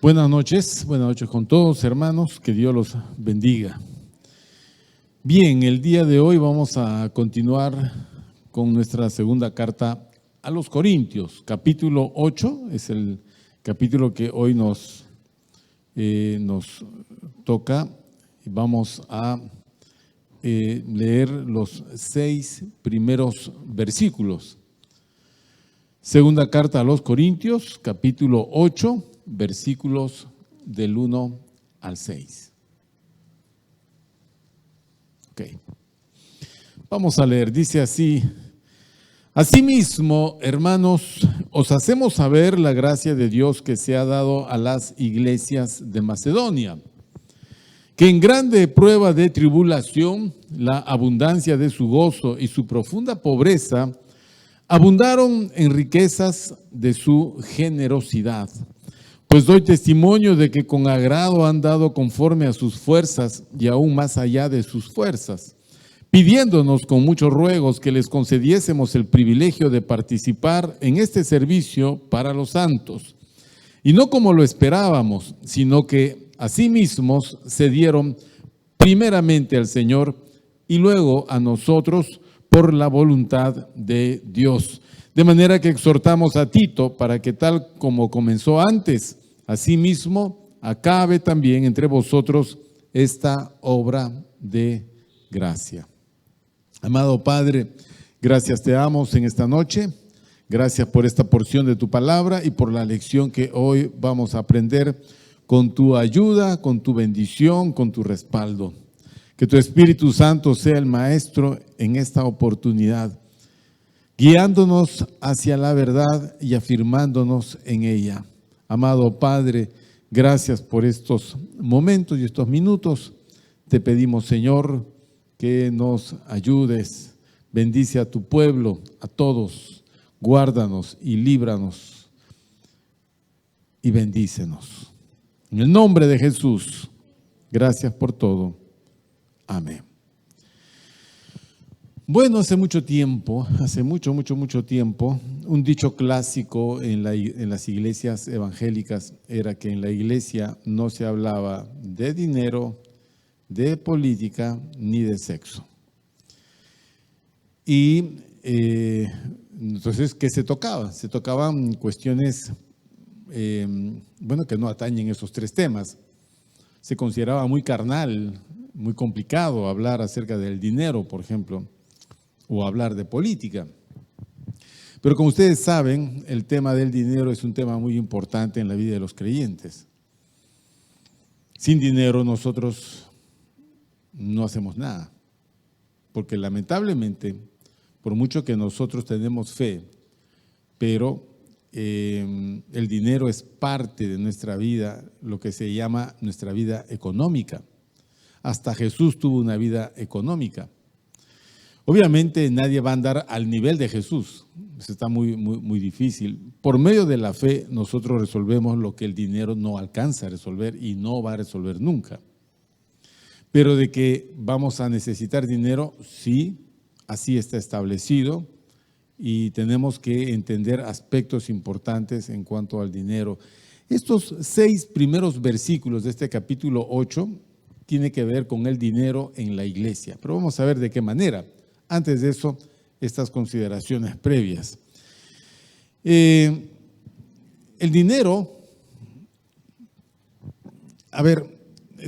Buenas noches con todos, hermanos, que Dios los bendiga. Bien, el día de hoy vamos a continuar con nuestra segunda carta a los Corintios, capítulo 8, es el capítulo que hoy nos toca. Vamos a leer los 6 primeros versículos. Segunda carta a los Corintios, capítulo 8, versículos del 1 al 6. Ok. Vamos a leer, dice así: Asimismo, hermanos, os hacemos saber la gracia de Dios que se ha dado a las iglesias de Macedonia, que en grande prueba de tribulación, la abundancia de su gozo y su profunda pobreza abundaron en riquezas de su generosidad. Pues doy testimonio de que con agrado han dado conforme a sus fuerzas y aún más allá de sus fuerzas, pidiéndonos con muchos ruegos que les concediésemos el privilegio de participar en este servicio para los santos. Y no como lo esperábamos, sino que asimismo se dieron primeramente al Señor y luego a nosotros por la voluntad de Dios. De manera que exhortamos a Tito para que tal como comenzó antes, asimismo acabe también entre vosotros esta obra de gracia. Amado Padre, gracias te damos en esta noche. Gracias por esta porción de tu palabra y por la lección que hoy vamos a aprender con tu ayuda, con tu bendición, con tu respaldo. Que tu Espíritu Santo sea el maestro en esta oportunidad, guiándonos hacia la verdad y afirmándonos en ella. Amado Padre, gracias por estos momentos y estos minutos. Te pedimos, Señor, que nos ayudes. Bendice a tu pueblo, a todos. Guárdanos y líbranos y bendícenos. En el nombre de Jesús, gracias por todo. Amén. Bueno, hace mucho tiempo, mucho tiempo, un dicho clásico en las iglesias evangélicas era que en la iglesia no se hablaba de dinero, de política, ni de sexo. Y entonces, ¿qué se tocaba? Se tocaban cuestiones, que no atañen esos 3 temas. Se consideraba muy carnal, muy complicado hablar acerca del dinero, por ejemplo, o hablar de política. Pero como ustedes saben, el tema del dinero es un tema muy importante en la vida de los creyentes. Sin dinero nosotros no hacemos nada, porque lamentablemente, por mucho que nosotros tenemos fe, pero el dinero es parte de nuestra vida, lo que se llama nuestra vida económica. Hasta Jesús tuvo una vida económica. Obviamente nadie va a andar al nivel de Jesús, eso está muy difícil. Por medio de la fe nosotros resolvemos lo que el dinero no alcanza a resolver y no va a resolver nunca. Pero de que vamos a necesitar dinero, sí, así está establecido y tenemos que entender aspectos importantes en cuanto al dinero. Estos 6 primeros versículos de este capítulo 8 tiene que ver con el dinero en la iglesia, pero vamos a ver de qué manera. Antes de eso, estas consideraciones previas. El dinero,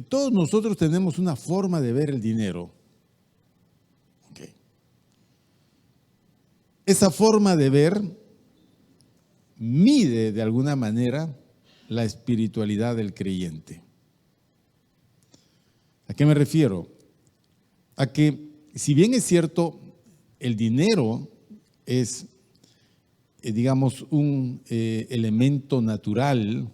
todos nosotros tenemos una forma de ver el dinero. Okay. Esa forma de ver mide de alguna manera la espiritualidad del creyente. ¿A qué me refiero? A que, si bien es cierto, el dinero es, un elemento natural,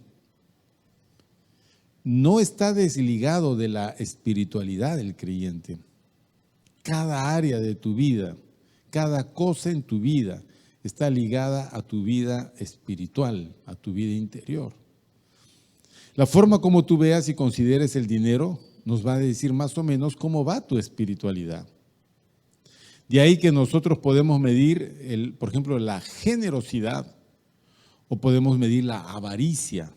no está desligado de la espiritualidad del creyente. Cada área de tu vida, cada cosa en tu vida está ligada a tu vida espiritual, a tu vida interior. La forma como tú veas y consideres el dinero nos va a decir más o menos cómo va tu espiritualidad. De ahí que nosotros podemos medir, por ejemplo, la generosidad o podemos medir la avaricia.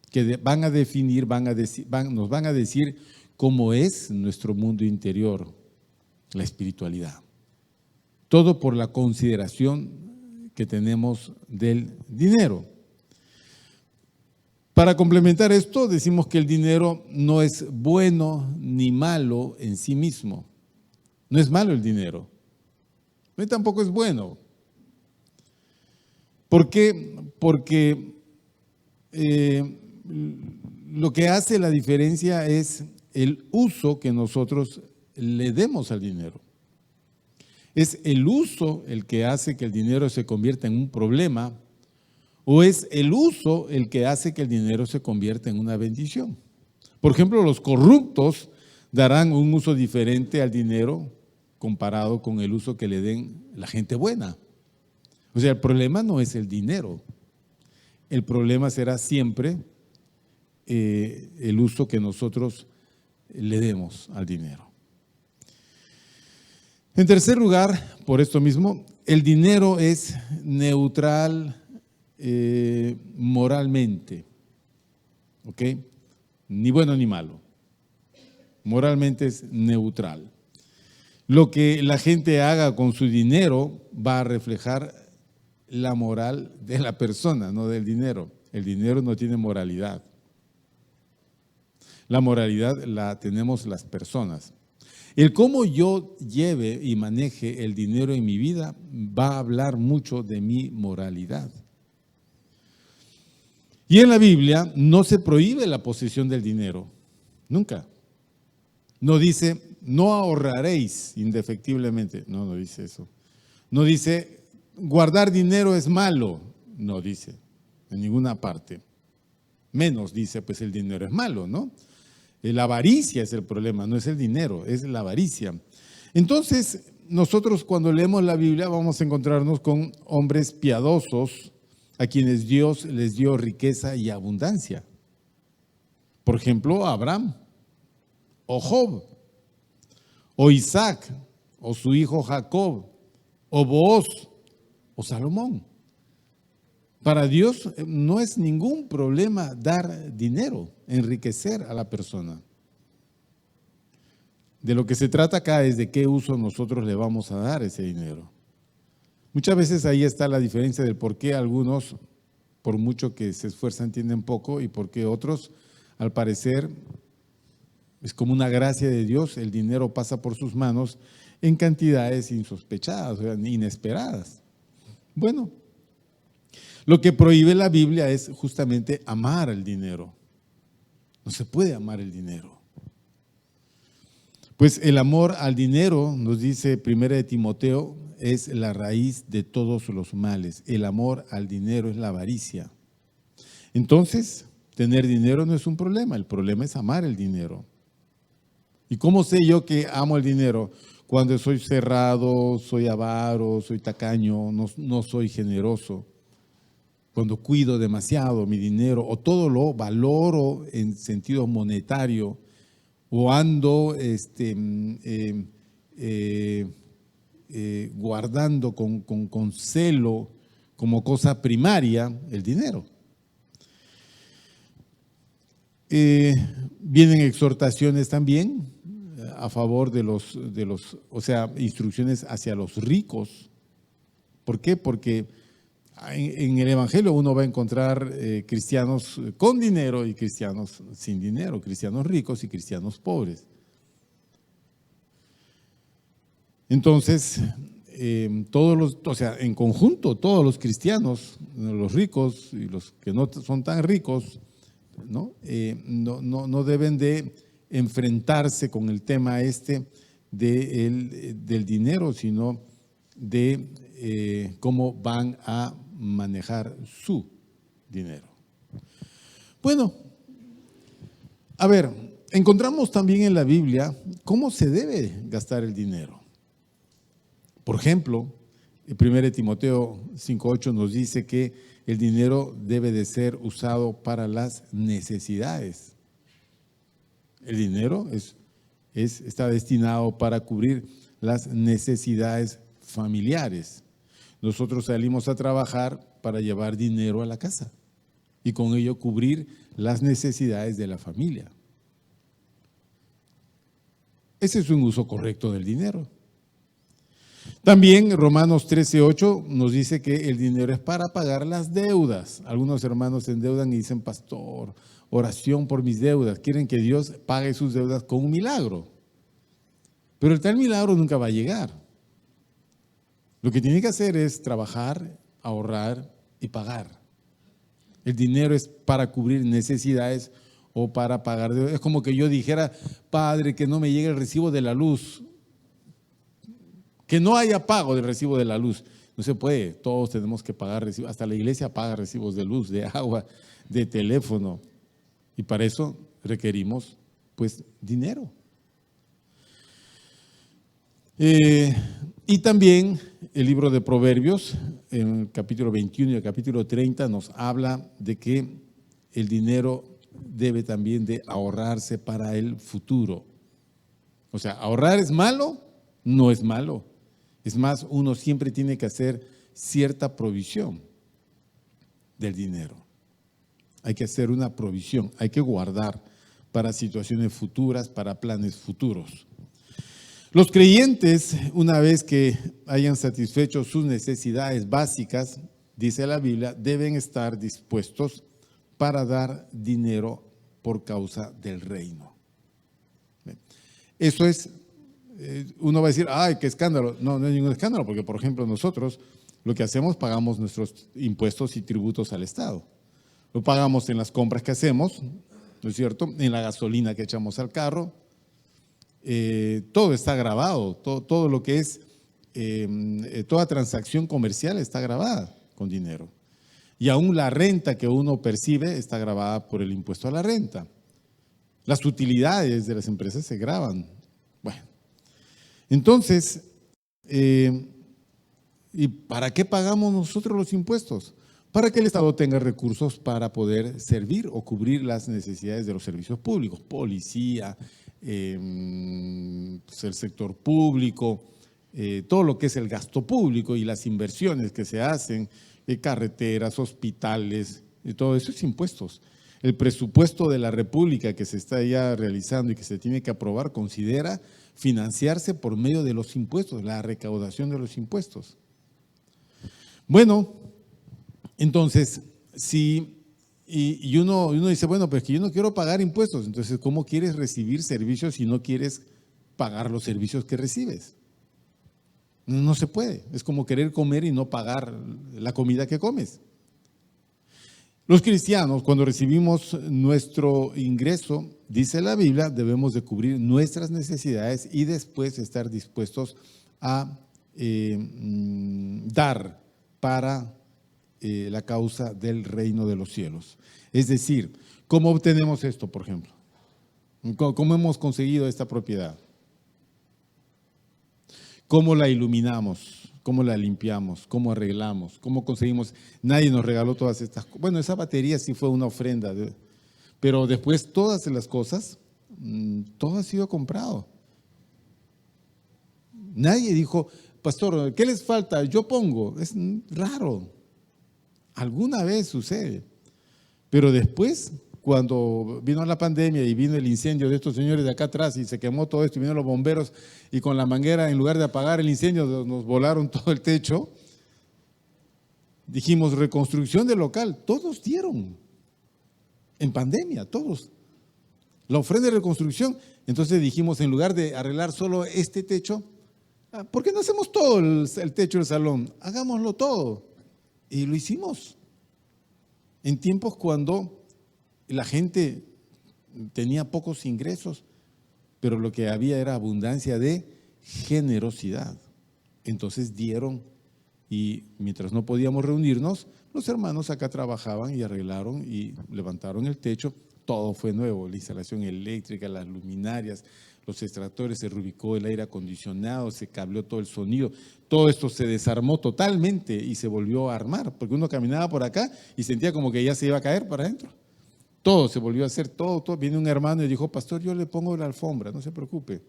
que van a definir, nos van a decir cómo es nuestro mundo interior, la espiritualidad. Todo por la consideración que tenemos del dinero. Para complementar esto, decimos que el dinero no es bueno ni malo en sí mismo. No es malo el dinero, no tampoco es bueno. ¿Por qué? Porque lo que hace la diferencia es el uso que nosotros le demos al dinero. ¿Es el uso el que hace que el dinero se convierta en un problema o es el uso el que hace que el dinero se convierta en una bendición? Por ejemplo, los corruptos darán un uso diferente al dinero comparado con el uso que le den la gente buena. O sea, el problema no es el dinero. El problema será siempre el uso que nosotros le demos al dinero. En tercer lugar, por esto mismo, el dinero es neutral moralmente. ¿Ok? Ni bueno ni malo. Moralmente es neutral. Lo que la gente haga con su dinero va a reflejar la moral de la persona, no del dinero. El dinero no tiene moralidad. La moralidad la tenemos las personas. El cómo yo lleve y maneje el dinero en mi vida va a hablar mucho de mi moralidad. Y en la Biblia no se prohíbe la posesión del dinero, nunca. No dice, no ahorraréis indefectiblemente, no dice eso. No dice, guardar dinero es malo, no dice, en ninguna parte. Menos dice, pues el dinero es malo, ¿no? La avaricia es el problema, no es el dinero, es la avaricia. Entonces, nosotros cuando leemos la Biblia vamos a encontrarnos con hombres piadosos a quienes Dios les dio riqueza y abundancia. Por ejemplo, Abraham, o Job, o Isaac, o su hijo Jacob, o Booz, o Salomón. Para Dios no es ningún problema dar dinero, enriquecer a la persona. De lo que se trata acá es de qué uso nosotros le vamos a dar ese dinero. Muchas veces ahí está la diferencia del por qué algunos, por mucho que se esfuerzan, tienen poco y por qué otros, al parecer, es como una gracia de Dios, el dinero pasa por sus manos en cantidades insospechadas, inesperadas. Bueno, lo que prohíbe la Biblia es justamente amar el dinero. No se puede amar el dinero. Pues el amor al dinero, nos dice 1 Timoteo, es la raíz de todos los males. El amor al dinero es la avaricia. Entonces, tener dinero no es un problema, el problema es amar el dinero. ¿Y cómo sé yo que amo el dinero? Cuando soy cerrado, soy avaro, soy tacaño, no soy generoso. Cuando cuido demasiado mi dinero o todo lo valoro en sentido monetario o ando guardando con celo como cosa primaria el dinero. Vienen exhortaciones también a favor de los, o sea, instrucciones hacia los ricos. ¿Por qué? Porque en el Evangelio uno va a encontrar cristianos con dinero y cristianos sin dinero, cristianos ricos y cristianos pobres. Entonces, o sea, en conjunto, todos los cristianos, los ricos y los que no son tan ricos, no deben de enfrentarse con el tema del dinero, sino de cómo van a manejar su dinero. Bueno, a ver, encontramos también en la Biblia cómo se debe gastar el dinero. Por ejemplo, 1 Timoteo 5:8 nos dice que el dinero debe de ser usado para las necesidades. El dinero está destinado para cubrir las necesidades familiares. Nosotros salimos a trabajar para llevar dinero a la casa. y con ello cubrir las necesidades de la familia. Ese es un uso correcto del dinero. También Romanos 13:8 nos dice que el dinero es para pagar las deudas. Algunos hermanos se endeudan y dicen, pastor, oración por mis deudas. Quieren que Dios pague sus deudas con un milagro. Pero el tal milagro nunca va a llegar. Lo que tiene que hacer es trabajar, ahorrar y pagar. El dinero es para cubrir necesidades o para pagar deudas. Es como que yo dijera, Padre, que no me llegue el recibo de la luz. Que no haya pago del recibo de la luz. No se puede, todos tenemos que pagar recibos. Hasta la iglesia paga recibos de luz, de agua, de teléfono. Y para eso requerimos, pues, dinero. Y también el libro de Proverbios, en el capítulo 21 y el capítulo 30, nos habla de que el dinero debe también de ahorrarse para el futuro. O sea, ¿ahorrar es malo? No es malo. Es más, uno siempre tiene que hacer cierta provisión del dinero. Hay que hacer una provisión, hay que guardar para situaciones futuras, para planes futuros. Los creyentes, una vez que hayan satisfecho sus necesidades básicas, dice la Biblia, deben estar dispuestos para dar dinero por causa del reino. Eso es, uno va a decir, ¡ay, qué escándalo! No, no es ningún escándalo, porque por ejemplo nosotros lo que hacemos, pagamos nuestros impuestos y tributos al Estado. Lo pagamos en las compras que hacemos, ¿no es cierto? En la gasolina que echamos al carro. Todo está grabado, todo lo que es, toda transacción comercial está grabada con dinero. Y aún la renta que uno percibe está grabada por el impuesto a la renta. Las utilidades de las empresas se graban. Bueno, entonces, ¿y para qué pagamos nosotros los impuestos? Para que el Estado tenga recursos para poder servir o cubrir las necesidades de los servicios públicos, policía, el sector público, todo lo que es el gasto público y las inversiones que se hacen, carreteras, hospitales, y todo eso es impuestos. El presupuesto de la República que se está ya realizando y que se tiene que aprobar considera financiarse por medio de los impuestos, la recaudación de los impuestos. Bueno, entonces, si y uno dice, bueno, pues que yo no quiero pagar impuestos, entonces ¿cómo quieres recibir servicios si no quieres pagar los servicios que recibes? No se puede, es como querer comer y no pagar la comida que comes. Los cristianos, cuando recibimos nuestro ingreso, dice la Biblia, debemos de cubrir nuestras necesidades y después estar dispuestos a dar para la causa del reino de los cielos. Es decir, ¿cómo obtenemos esto, por ejemplo? ¿Cómo hemos conseguido esta propiedad? ¿Cómo la iluminamos? ¿Cómo la limpiamos? ¿Cómo arreglamos? ¿Cómo conseguimos? Nadie nos regaló todas estas cosas. Bueno, esa batería sí fue una ofrenda, pero después todas las cosas, todo ha sido comprado. Nadie dijo, pastor, ¿qué les falta? Yo pongo. Es raro. Alguna vez sucede. Pero después, cuando vino la pandemia y vino el incendio de estos señores de acá atrás y se quemó todo esto y vinieron los bomberos y con la manguera, en lugar de apagar el incendio, nos volaron todo el techo, dijimos reconstrucción del local. Todos dieron en pandemia, todos. La ofrenda de reconstrucción. Entonces dijimos, en lugar de arreglar solo este techo, ¿por qué no hacemos todo el techo del salón? Hagámoslo todo. Y lo hicimos. En tiempos cuando la gente tenía pocos ingresos, pero lo que había era abundancia de generosidad. Entonces dieron y mientras no podíamos reunirnos, los hermanos acá trabajaban y arreglaron y levantaron el techo. Todo fue nuevo, la instalación eléctrica, las luminarias, los extractores, se reubicó el aire acondicionado, se cableó todo el sonido. Todo esto se desarmó totalmente y se volvió a armar, porque uno caminaba por acá y sentía como que ya se iba a caer para adentro. Todo se volvió a hacer, todo. Viene un hermano y dijo, pastor, yo le pongo la alfombra, no se preocupe.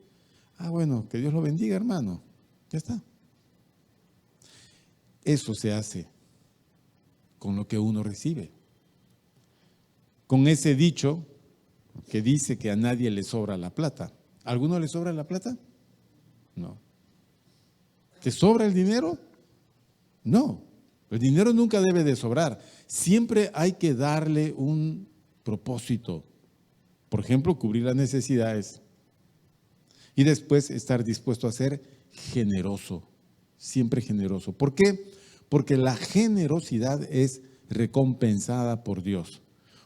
Bueno, que Dios lo bendiga, hermano. Ya está. Eso se hace con lo que uno recibe. con ese dicho que dice que a nadie le sobra la plata. ¿A alguno le sobra la plata? No. ¿Te sobra el dinero? No. El dinero nunca debe de sobrar. Siempre hay que darle un propósito. Por ejemplo, cubrir las necesidades. Y después estar dispuesto a ser generoso. Siempre generoso. ¿Por qué? Porque la generosidad es recompensada por Dios.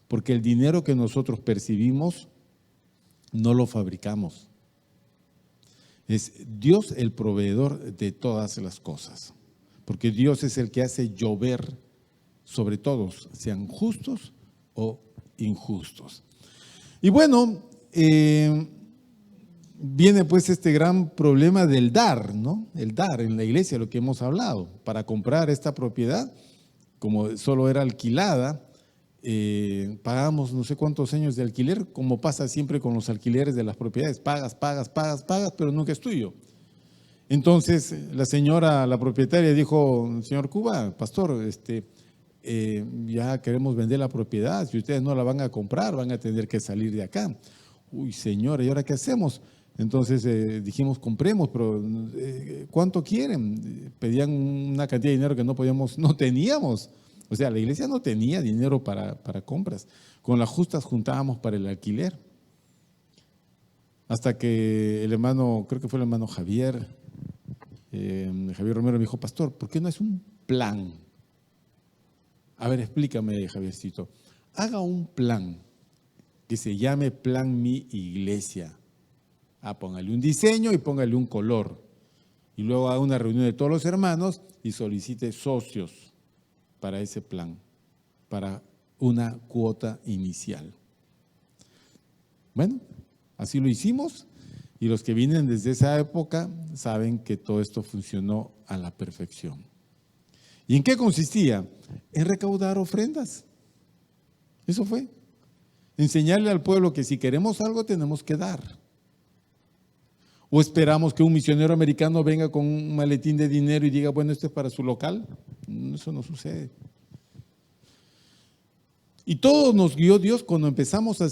Porque el dinero que nosotros percibimos no lo fabricamos. Es Dios el proveedor de todas las cosas. Porque Dios es el que hace llover sobre todos, sean justos o injustos. Y bueno, viene pues este gran problema del dar, ¿no? El dar en la iglesia, lo que hemos hablado. Para comprar esta propiedad, como solo era alquilada, pagamos no sé cuántos años de alquiler, como pasa siempre con los alquileres de las propiedades. Pagas, pero nunca es tuyo. Entonces la señora, la propietaria dijo: señor Cuba, pastor, ya queremos vender la propiedad, si ustedes no la van a comprar, van a tener que salir de acá. Uy, señora, ¿y ahora qué hacemos? Entonces dijimos: compremos, pero ¿cuánto quieren? Pedían una cantidad de dinero que no teníamos. O sea, la iglesia no tenía dinero para compras. Con las justas juntábamos para el alquiler. Hasta que el hermano, creo que fue el hermano Javier Romero me dijo: pastor, ¿por qué no es un plan? A ver, explícame, Javiercito. Haga un plan que se llame Plan Mi Iglesia. Póngale un diseño y póngale un color. Y luego haga una reunión de todos los hermanos y solicite socios para ese plan, para una cuota inicial. Bueno, así lo hicimos. Y los que vienen desde esa época saben que todo esto funcionó a la perfección. ¿Y en qué consistía? En recaudar ofrendas. Eso fue. Enseñarle al pueblo que si queremos algo tenemos que dar. ¿O esperamos que un misionero americano venga con un maletín de dinero y diga: bueno, esto es para su local? Eso no sucede. Y todo nos guió Dios cuando empezamos a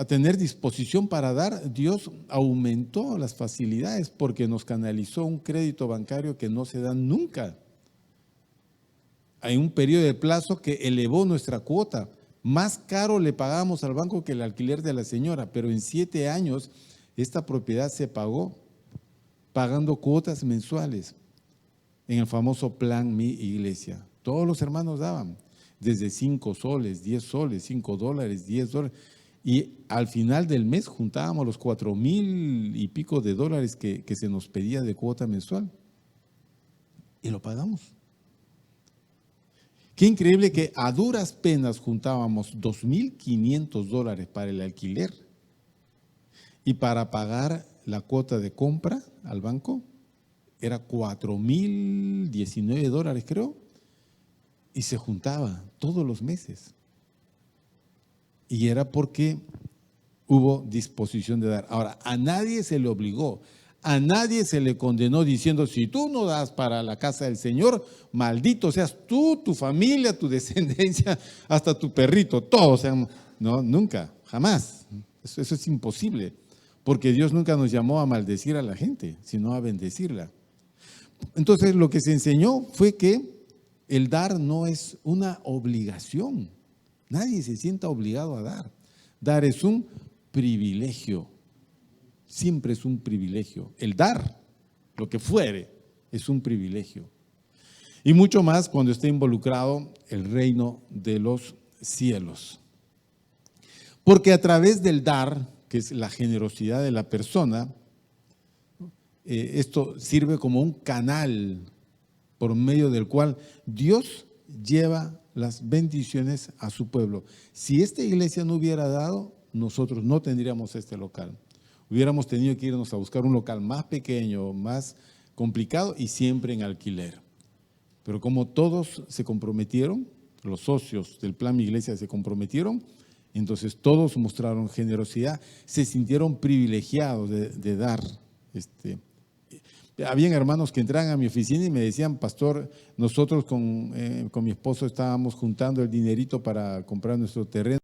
tener disposición para dar. Dios aumentó las facilidades porque nos canalizó un crédito bancario que no se da nunca. Hay un periodo de plazo que elevó nuestra cuota. Más caro le pagamos al banco que el alquiler de la señora, pero en 7 años esta propiedad se pagó pagando cuotas mensuales en el famoso Plan Mi Iglesia. Todos los hermanos daban. Desde 5 soles, 10 soles, 5 dólares, 10 dólares. Y al final del mes juntábamos los 4,000 y pico de dólares que se nos pedía de cuota mensual. Y lo pagamos. Qué increíble que a duras penas juntábamos 2,500 dólares para el alquiler y para pagar la cuota de compra al banco era 4,019 dólares, creo. Y se juntaba todos los meses. Y era porque hubo disposición de dar. Ahora, a nadie se le obligó, a nadie se le condenó diciendo: si tú no das para la casa del Señor, maldito seas tú, tu familia, tu descendencia, hasta tu perrito, todos. No, nunca, jamás. Eso es imposible. Porque Dios nunca nos llamó a maldecir a la gente, sino a bendecirla. Entonces, lo que se enseñó fue que el dar no es una obligación. Nadie se sienta obligado a dar. Dar es un privilegio. Siempre es un privilegio. El dar, lo que fuere, es un privilegio. Y mucho más cuando está involucrado el reino de los cielos. Porque a través del dar, que es la generosidad de la persona, esto sirve como un canal por medio del cual Dios lleva las bendiciones a su pueblo. Si esta iglesia no hubiera dado, nosotros no tendríamos este local. Hubiéramos tenido que irnos a buscar un local más pequeño, más complicado y siempre en alquiler. Pero como todos se comprometieron, los socios del Plan Mi Iglesia se comprometieron, entonces todos mostraron generosidad, se sintieron privilegiados de dar. Habían hermanos que entraban a mi oficina y me decían, pastor, nosotros con mi esposo estábamos juntando el dinerito para comprar nuestro terreno,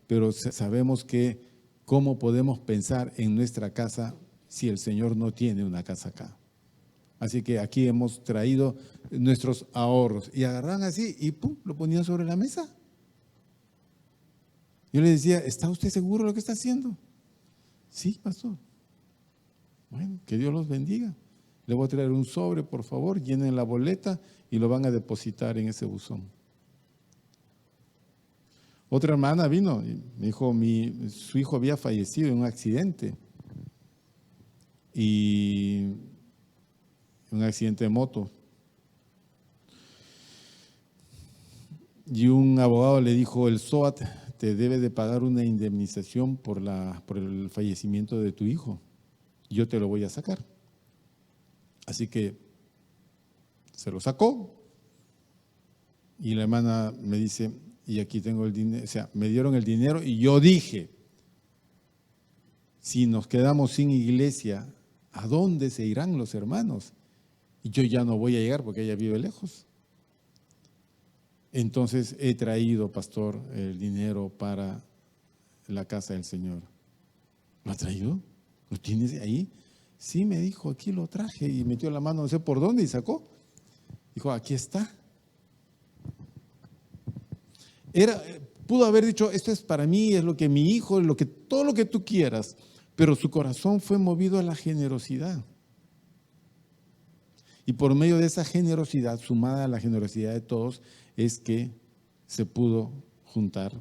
pero sabemos que cómo podemos pensar en nuestra casa si el Señor no tiene una casa acá. Así que aquí hemos traído nuestros ahorros. Y agarraban así y pum, lo ponían sobre la mesa. Yo le decía, ¿está usted seguro de lo que está haciendo? Sí, pastor. Bueno, que Dios los bendiga. Le voy a traer un sobre, por favor, llenen la boleta y lo van a depositar en ese buzón. Otra hermana vino y me dijo, su hijo había fallecido en un accidente. Y un accidente de moto. Y un abogado le dijo, el SOAT te debe de pagar una indemnización por el fallecimiento de tu hijo. Yo te lo voy a sacar. Así que se lo sacó y la hermana me dice, y aquí tengo el dinero, o sea, me dieron el dinero y yo dije, si nos quedamos sin iglesia, ¿a dónde se irán los hermanos? Y yo ya no voy a llegar porque ella vive lejos. Entonces he traído, pastor, el dinero para la casa del Señor. ¿Lo ha traído? ¿Lo tienes ahí? Sí, me dijo, aquí lo traje y metió la mano, no sé por dónde y sacó. Dijo, aquí está. Pudo haber dicho, esto es para mí, es lo que mi hijo, todo lo que tú quieras, pero su corazón fue movido a la generosidad. Y por medio de esa generosidad, sumada a la generosidad de todos, es que se pudo juntar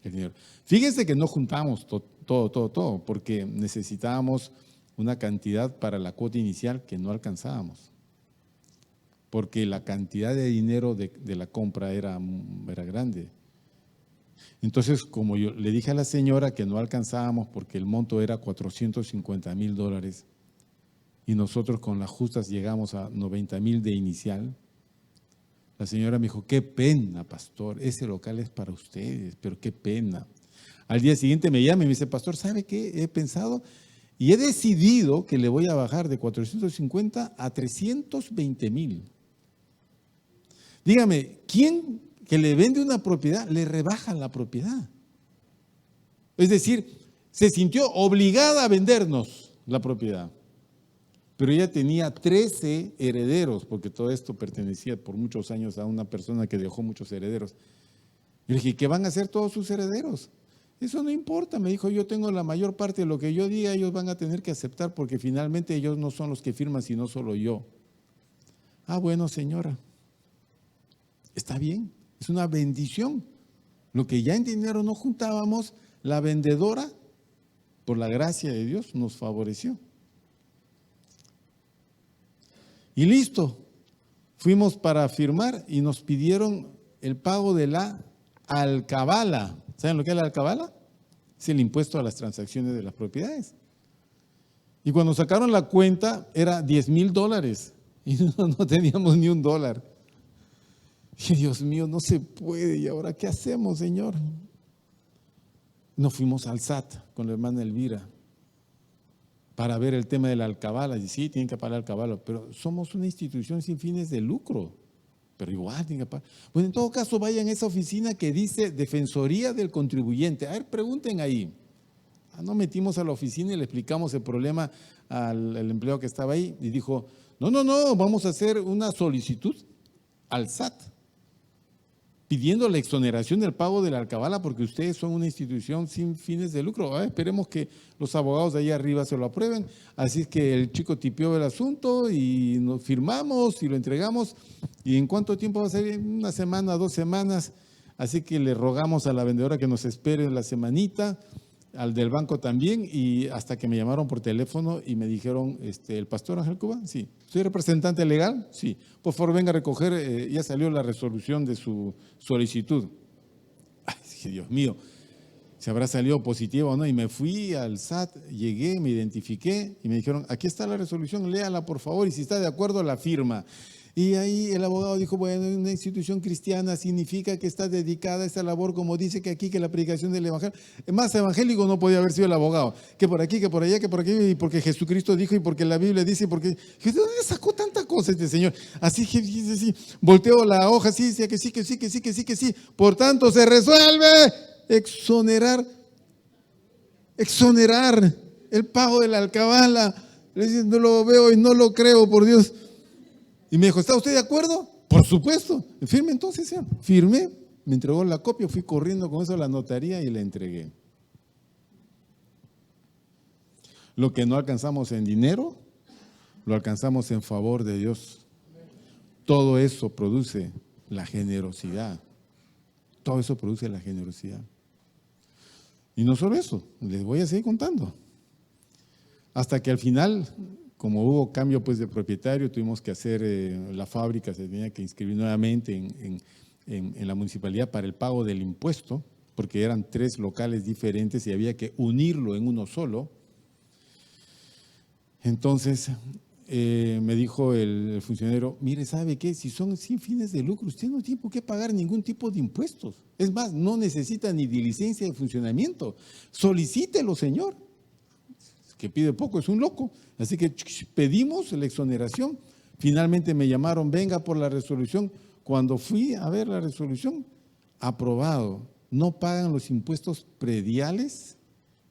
el dinero. Fíjense que no juntamos todo, porque necesitábamos una cantidad para la cuota inicial que no alcanzábamos. Porque la cantidad de dinero de la compra era grande. Entonces, como yo le dije a la señora que no alcanzábamos porque el monto era $450,000 y nosotros con las justas llegamos a 90,000 de inicial, la señora me dijo, qué pena, pastor, ese local es para ustedes, pero qué pena. Al día siguiente me llama y me dice, pastor, ¿sabe qué? He pensado y he decidido que le voy a bajar de 450 a 320,000. Dígame, ¿quién que le vende una propiedad le rebaja la propiedad? Es decir, se sintió obligada a vendernos la propiedad. Pero ella tenía 13 herederos, porque todo esto pertenecía por muchos años a una persona que dejó muchos herederos. Yo le dije, ¿qué van a hacer todos sus herederos? Eso no importa, me dijo, yo tengo la mayor parte de lo que yo diga, ellos van a tener que aceptar porque finalmente ellos no son los que firman, sino solo yo. Ah, bueno, señora, está bien, es una bendición. Lo que ya en dinero no juntábamos, la vendedora, por la gracia de Dios, nos favoreció. Y listo, fuimos para firmar y nos pidieron el pago de la alcabala. ¿Saben lo que es la alcabala? Es el impuesto a las transacciones de las propiedades. Y cuando sacaron la cuenta era $10,000 y no teníamos ni $1. Y Dios mío, no se puede. ¿Y ahora qué hacemos, Señor? Nos fuimos al SAT con la hermana Elvira para ver el tema de la alcabala. Y sí, tienen que pagar la alcabala, pero somos una institución sin fines de lucro. Pero igual tienen que pagar. Bueno, en todo caso, vayan a esa oficina que dice Defensoría del Contribuyente. A ver, pregunten ahí. No metimos a la oficina y le explicamos el problema al empleado que estaba ahí. Y dijo, no, vamos a hacer una solicitud al SAT pidiendo la exoneración del pago de la alcabala porque ustedes son una institución sin fines de lucro. Esperemos que los abogados de allá arriba se lo aprueben. Así es que el chico tipió el asunto y nos firmamos y lo entregamos. ¿Y en cuánto tiempo va a ser? Una semana, 2 semanas. Así que le rogamos a la vendedora que nos espere la semanita, al del banco también, y hasta que me llamaron por teléfono y me dijeron, ¿el pastor Ángel Cuba? Sí. ¿Soy representante legal? Sí. Por favor, venga a recoger, ya salió la resolución de su solicitud. Ay, dije, Dios mío, ¿se habrá salido positivo o no? Y me fui al SAT, llegué, me identifiqué y me dijeron, aquí está la resolución, léala por favor y si está de acuerdo la firma. Y ahí el abogado dijo, bueno, una institución cristiana significa que está dedicada a esta labor, como dice que aquí, que la predicación del evangelio. Más evangélico no podía haber sido el abogado, que por aquí, que por allá, que por aquí, y porque Jesucristo dijo, y porque la Biblia dice, y porque... ¿De dónde sacó tanta cosa este señor? Así que sí, volteó la hoja, sí, decía que sí, que sí, que sí, que sí, que sí. Por tanto, se resuelve exonerar el pago de la alcabala. Le dice, no lo veo y no lo creo, por Dios. Y me dijo, ¿está usted de acuerdo? Por supuesto. Firme entonces, señor. Firmé, me entregó la copia, fui corriendo con eso a la notaría y la entregué. Lo que no alcanzamos en dinero, lo alcanzamos en favor de Dios. Todo eso produce la generosidad. Todo eso produce la generosidad. Y no solo eso, les voy a seguir contando. Hasta que al final, como hubo cambio pues de propietario, tuvimos que hacer la fábrica, se tenía que inscribir nuevamente en la municipalidad para el pago del impuesto, porque eran 3 locales diferentes y había que unirlo en uno solo. Entonces me dijo el funcionario, mire, ¿sabe qué? Si son sin fines de lucro, usted no tiene por qué pagar ningún tipo de impuestos. Es más, no necesita ni de licencia de funcionamiento. Solicítelo, señor. Que pide poco, es un loco. Así que pedimos la exoneración. Finalmente me llamaron, venga por la resolución. Cuando fui a ver la resolución, aprobado. No pagan los impuestos prediales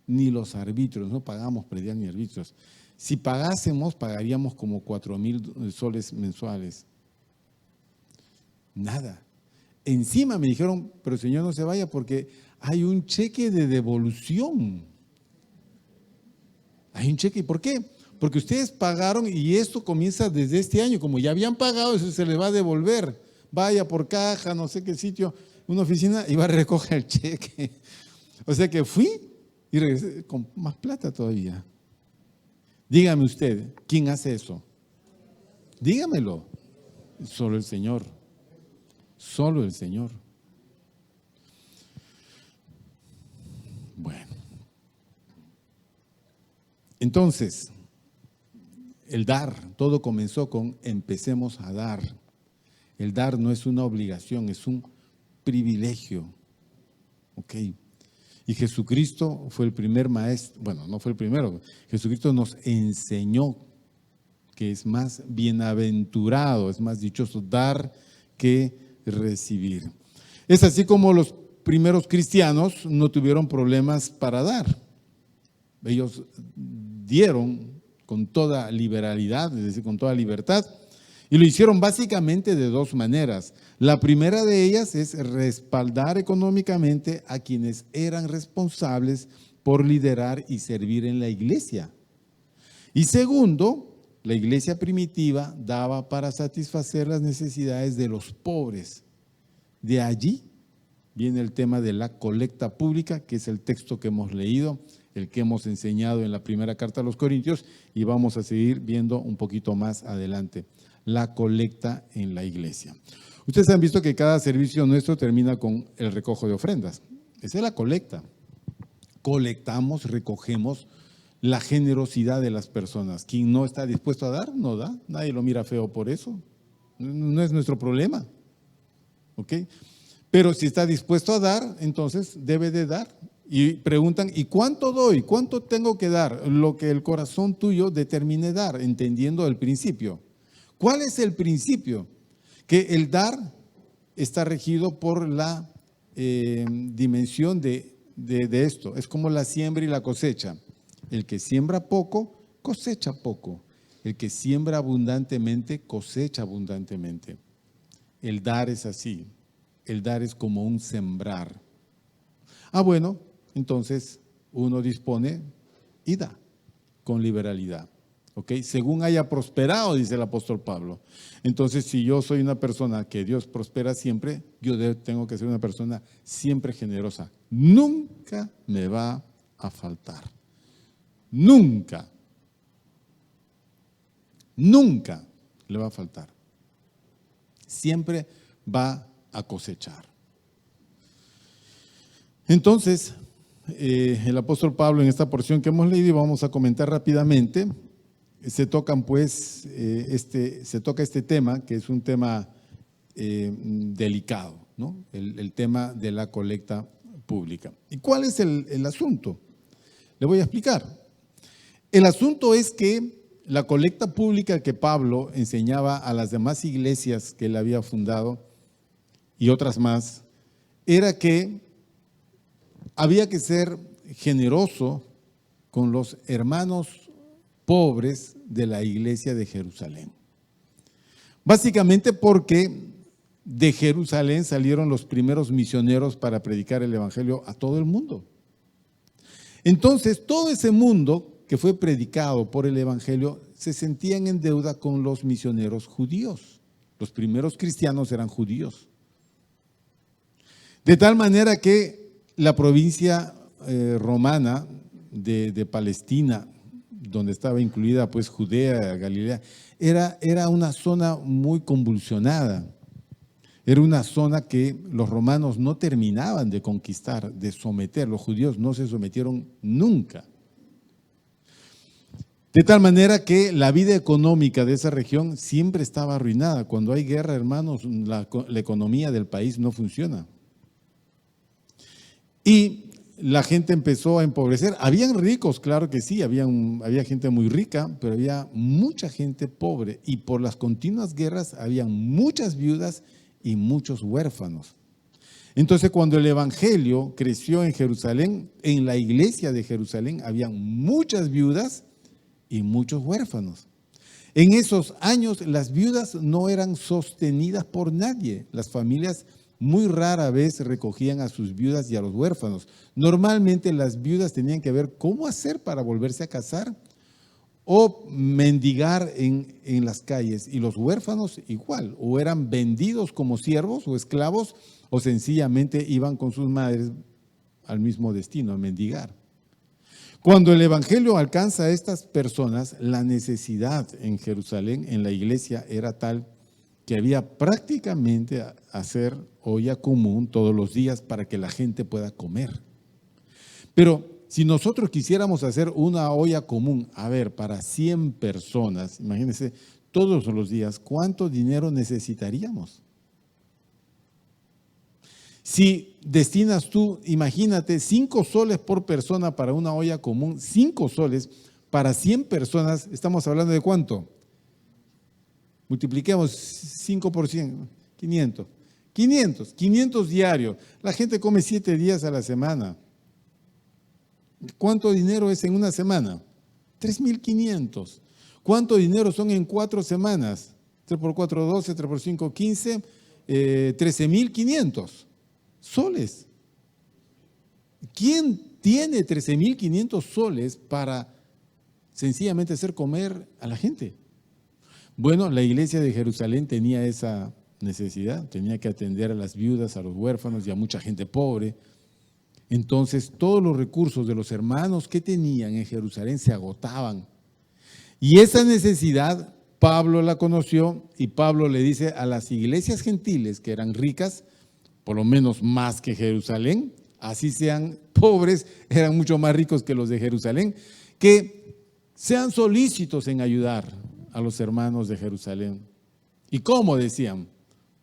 ni los arbitrios. No pagamos predial ni arbitrios. Si pagásemos, pagaríamos como 4,000 soles mensuales. Nada. Encima me dijeron, pero señor, no se vaya porque hay un cheque de devolución. Hay un cheque. ¿Por qué? Porque ustedes pagaron y esto comienza desde este año. Como ya habían pagado, eso se le va a devolver. Vaya por caja, no sé qué sitio, una oficina y va a recoger el cheque. O sea que fui y regresé con más plata todavía. Dígame usted, ¿quién hace eso? Dígamelo. Solo el Señor. Solo el Señor. Bueno. Entonces, el dar, todo comenzó con empecemos a dar. El dar no es una obligación, es un privilegio. ¿Ok? Y Jesucristo fue el primer maestro, bueno, no fue el primero, Jesucristo nos enseñó que es más bienaventurado, es más dichoso dar que recibir. Es así como los primeros cristianos no tuvieron problemas para dar. Ellos dieron con toda liberalidad, es decir, con toda libertad, y lo hicieron básicamente de 2 maneras. La primera de ellas es respaldar económicamente a quienes eran responsables por liderar y servir en la iglesia. Y segundo, la iglesia primitiva daba para satisfacer las necesidades de los pobres. De allí viene el tema de la colecta pública, que es el texto que hemos leído, el que hemos enseñado en la primera carta a los Corintios y vamos a seguir viendo un poquito más adelante. La colecta en la iglesia. Ustedes han visto que cada servicio nuestro termina con el recojo de ofrendas. Esa es la colecta. Colectamos, recogemos la generosidad de las personas. Quien no está dispuesto a dar, no da. Nadie lo mira feo por eso. No es nuestro problema. ¿Ok? Pero si está dispuesto a dar, entonces debe de dar. Y preguntan, ¿y cuánto doy? ¿Cuánto tengo que dar? Lo que el corazón tuyo determine dar, entendiendo el principio. ¿Cuál es el principio? Que el dar está regido por la dimensión de esto. Es como la siembra y la cosecha. El que siembra poco, cosecha poco. El que siembra abundantemente, cosecha abundantemente. El dar es así. El dar es como un sembrar. Bueno, entonces uno dispone y da con liberalidad. ¿Ok? Según haya prosperado, dice el apóstol Pablo. Entonces, si yo soy una persona que Dios prospera siempre, yo tengo que ser una persona siempre generosa. Nunca me va a faltar. Nunca. Nunca le va a faltar. Siempre va a cosechar. Entonces, el apóstol Pablo en esta porción que hemos leído y vamos a comentar rápidamente, se tocan pues se toca este tema, que es un tema delicado, ¿no? El tema de la colecta pública. ¿Y cuál es el asunto? Le voy a explicar. El asunto es que la colecta pública que Pablo enseñaba a las demás iglesias que él había fundado y otras más, era que había que ser generoso con los hermanos pobres de la iglesia de Jerusalén. Básicamente porque de Jerusalén salieron los primeros misioneros para predicar el evangelio a todo el mundo. Entonces, todo ese mundo que fue predicado por el evangelio se sentían en deuda con los misioneros judíos. Los primeros cristianos eran judíos. De tal manera que la provincia romana de Palestina, donde estaba incluida pues Judea, Galilea, era una zona muy convulsionada. Era una zona que los romanos no terminaban de conquistar, de someter. Los judíos no se sometieron nunca. De tal manera que la vida económica de esa región siempre estaba arruinada. Cuando hay guerra, hermanos, la economía del país no funciona. Y la gente empezó a empobrecer. Habían ricos, claro que sí, había gente muy rica, pero había mucha gente pobre. Y por las continuas guerras había muchas viudas y muchos huérfanos. Entonces, cuando el evangelio creció en Jerusalén, en la iglesia de Jerusalén había muchas viudas y muchos huérfanos. En esos años las viudas no eran sostenidas por nadie. Las familias muy rara vez recogían a sus viudas y a los huérfanos. Normalmente las viudas tenían que ver cómo hacer para volverse a casar o mendigar en las calles. Y los huérfanos igual, o eran vendidos como siervos o esclavos, o sencillamente iban con sus madres al mismo destino, a mendigar. Cuando el evangelio alcanza a estas personas, la necesidad en Jerusalén, en la iglesia, era tal que había prácticamente hacer olla común todos los días para que la gente pueda comer. Pero si nosotros quisiéramos hacer una olla común, a ver, para 100 personas, imagínense, todos los días, ¿cuánto dinero necesitaríamos? Si destinas tú, imagínate, 5 soles por persona para una olla común, 5 soles para 100 personas, estamos hablando de ¿cuánto? Multipliquemos 5 por 100, 500. 500 diarios. La gente come 7 días a la semana. ¿Cuánto dinero es en una semana? 3.500. ¿Cuánto dinero son en 4 semanas? 3 por 4, 12, 3 por 5, 15, 13.500 soles. ¿Quién tiene 13.500 soles para sencillamente hacer comer a la gente? Bueno, la iglesia de Jerusalén tenía esa necesidad, tenía que atender a las viudas, a los huérfanos y a mucha gente pobre. Entonces, todos los recursos de los hermanos que tenían en Jerusalén se agotaban. Y esa necesidad Pablo la conoció y Pablo le dice a las iglesias gentiles que eran ricas, por lo menos más que Jerusalén, así sean pobres, eran mucho más ricos que los de Jerusalén, que sean solícitos en ayudar a los hermanos de Jerusalén. ¿Y cómo decían?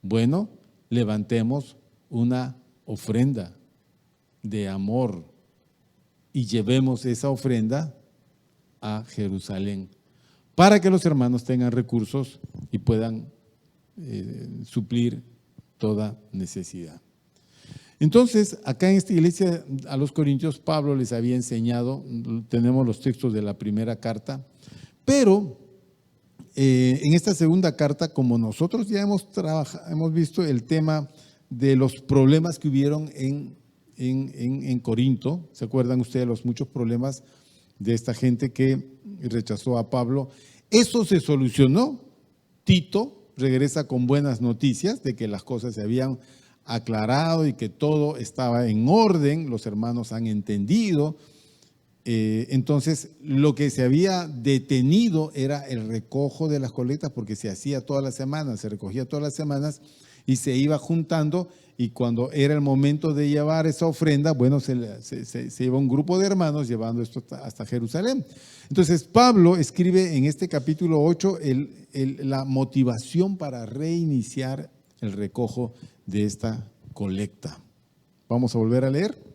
Bueno, levantemos una ofrenda de amor y llevemos esa ofrenda a Jerusalén para que los hermanos tengan recursos y puedan suplir toda necesidad. Entonces, acá en esta iglesia a los corintios, Pablo les había enseñado, tenemos los textos de la primera carta, pero en esta segunda carta, como nosotros ya hemos visto el tema de los problemas que hubieron en Corinto, ¿se acuerdan ustedes los muchos problemas de esta gente que rechazó a Pablo? Eso se solucionó. Tito regresa con buenas noticias de que las cosas se habían aclarado y que todo estaba en orden, los hermanos han entendido. Entonces, lo que se había detenido era el recojo de las colectas porque se hacía todas las semanas, se recogía todas las semanas y se iba juntando y cuando era el momento de llevar esa ofrenda, bueno, se iba un grupo de hermanos llevando esto hasta Jerusalén. Entonces Pablo escribe en este capítulo 8 la motivación para reiniciar el recojo de esta colecta. Vamos a volver a leer.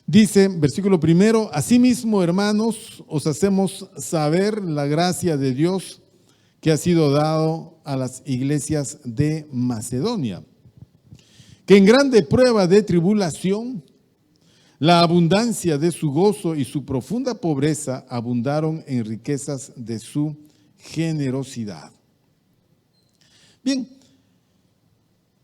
Dice, versículo 1, asimismo, hermanos, os hacemos saber la gracia de Dios que ha sido dado a las iglesias de Macedonia, que en grande prueba de tribulación, la abundancia de su gozo y su profunda pobreza abundaron en riquezas de su generosidad. Bien,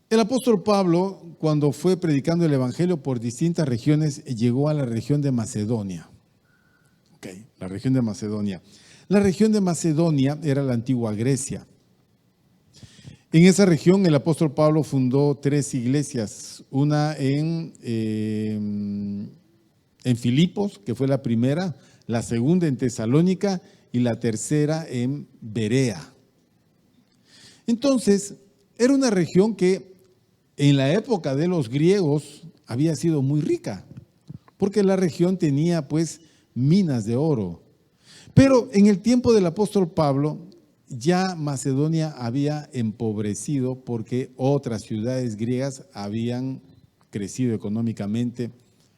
el apóstol Pablo, cuando fue predicando el evangelio por distintas regiones, llegó a la región de Macedonia. La región de Macedonia. La región de Macedonia era la antigua Grecia. En esa región el apóstol Pablo fundó 3 iglesias, una en Filipos, que fue la primera, la segunda en Tesalónica y la tercera en Berea. Entonces, era una región que en la época de los griegos había sido muy rica, porque la región tenía pues minas de oro. Pero en el tiempo del apóstol Pablo, ya Macedonia había empobrecido porque otras ciudades griegas habían crecido económicamente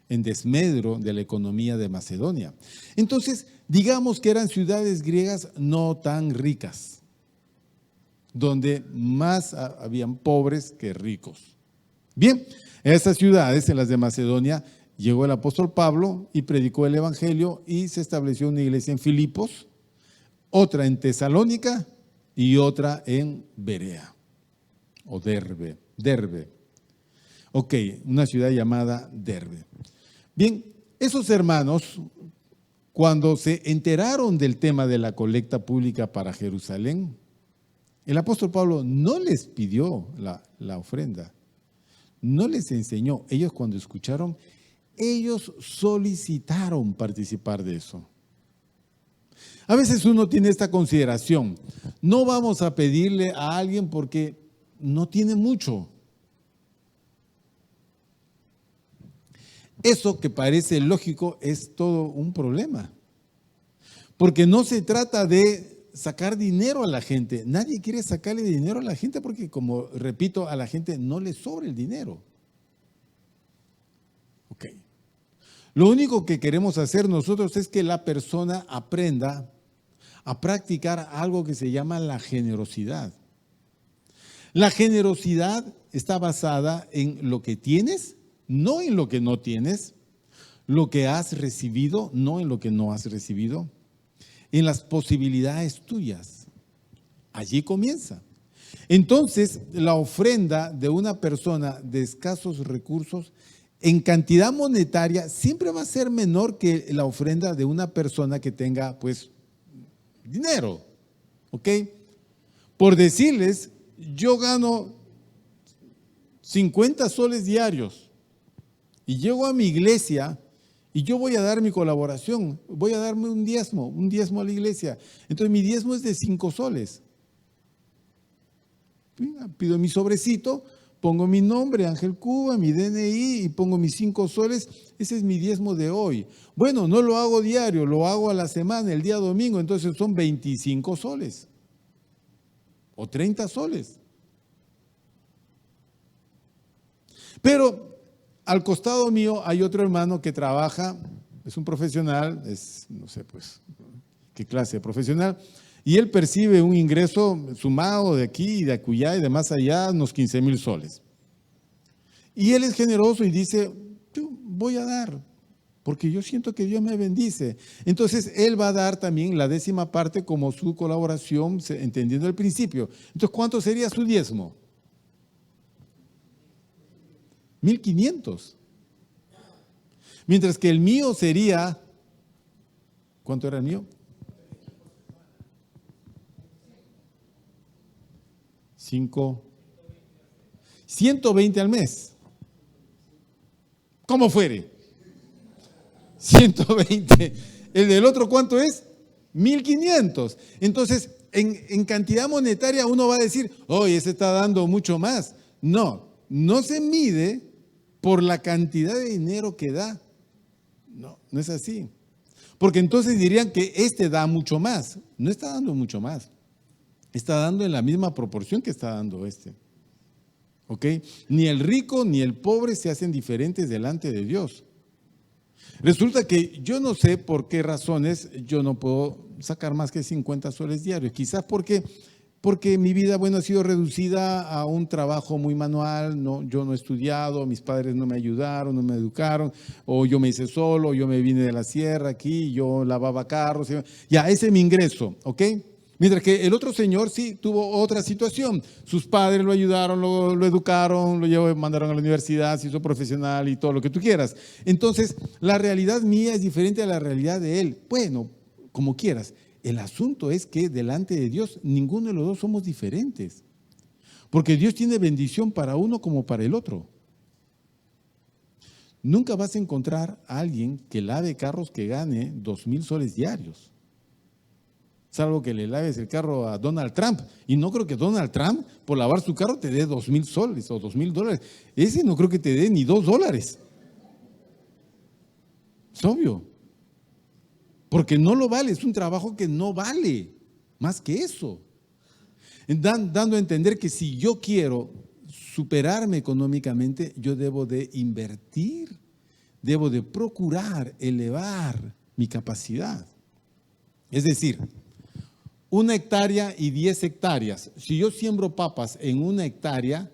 en desmedro de la economía de Macedonia. Entonces, digamos que eran ciudades griegas no tan ricas, donde más habían pobres que ricos. Bien, en estas ciudades, en las de Macedonia, llegó el apóstol Pablo y predicó el evangelio y se estableció una iglesia en Filipos, otra en Tesalónica y otra en Berea o Derbe. Una ciudad llamada Derbe. Bien, esos hermanos, cuando se enteraron del tema de la colecta pública para Jerusalén, el apóstol Pablo no les pidió la ofrenda, no les enseñó. Ellos cuando escucharon, ellos solicitaron participar de eso. A veces uno tiene esta consideración, no vamos a pedirle a alguien porque no tiene mucho. Eso que parece lógico es todo un problema, porque no se trata de sacar dinero a la gente. Nadie quiere sacarle dinero a la gente porque, como repito, a la gente no le sobra el dinero. Lo único que queremos hacer nosotros es que la persona aprenda a practicar algo que se llama la generosidad. La generosidad está basada en lo que tienes, no en lo que no tienes, lo que has recibido, no en lo que no has recibido, en las posibilidades tuyas. Allí comienza. Entonces, la ofrenda de una persona de escasos recursos en cantidad monetaria siempre va a ser menor que la ofrenda de una persona que tenga pues dinero. Por decirles, yo gano 50 soles diarios y llego a mi iglesia y yo voy a dar mi colaboración, voy a darme un diezmo a la iglesia. Entonces mi diezmo es de 5 soles. Pido mi sobrecito, pongo mi nombre, Ángel Cuba, mi DNI y pongo mis 5 soles. Ese es mi diezmo de hoy. Bueno, no lo hago diario, lo hago a la semana, el día domingo, entonces son 25 soles o 30 soles. Pero al costado mío hay otro hermano que trabaja, es un profesional, no sé pues qué clase de profesional, y él percibe un ingreso sumado de aquí y de acullá y de más allá, unos 15,000 soles. Y él es generoso y dice, yo voy a dar, porque yo siento que Dios me bendice. Entonces, él va a dar también la 10ª parte como su colaboración, entendiendo el principio. Entonces, ¿cuánto sería su diezmo? 1,500. Mientras que el mío sería, ¿cuánto era el mío? 120 al mes. ¿Cómo fuere? 120. ¿El del otro cuánto es? 1,500. Entonces, en cantidad monetaria uno va a decir, oye, ese está dando mucho más. No, no se mide por la cantidad de dinero que da. No, no es así. Porque entonces dirían que este da mucho más. No está dando mucho más. Está dando en la misma proporción que está dando este. ¿Ok? Ni el rico ni el pobre se hacen diferentes delante de Dios. Resulta que yo no sé por qué razones yo no puedo sacar más que 50 soles diarios. Quizás porque mi vida, bueno, ha sido reducida a un trabajo muy manual. No, yo no he estudiado, mis padres no me ayudaron, no me educaron, o yo me hice solo, yo me vine de la sierra aquí, yo lavaba carros. Ya, ese es mi ingreso, ¿ok? Mientras que el otro señor sí tuvo otra situación. Sus padres lo ayudaron, lo educaron, mandaron a la universidad, se hizo profesional y todo lo que tú quieras. Entonces, la realidad mía es diferente a la realidad de él. Bueno, como quieras. El asunto es que delante de Dios ninguno de los dos somos diferentes. Porque Dios tiene bendición para uno como para el otro. Nunca vas a encontrar a alguien que lave carros que gane 2,000 soles diarios. Salvo que le laves el carro a Donald Trump. Y no creo que Donald Trump, por lavar su carro, te dé 2,000 soles o $2,000. Ese no creo que te dé ni $2. Es obvio. Porque no lo vale, es un trabajo que no vale más que eso. Dando a entender que si yo quiero superarme económicamente, yo debo de invertir, debo de procurar elevar mi capacidad. Es decir, 1 hectárea y 10 hectáreas. Si yo siembro papas en 1 hectárea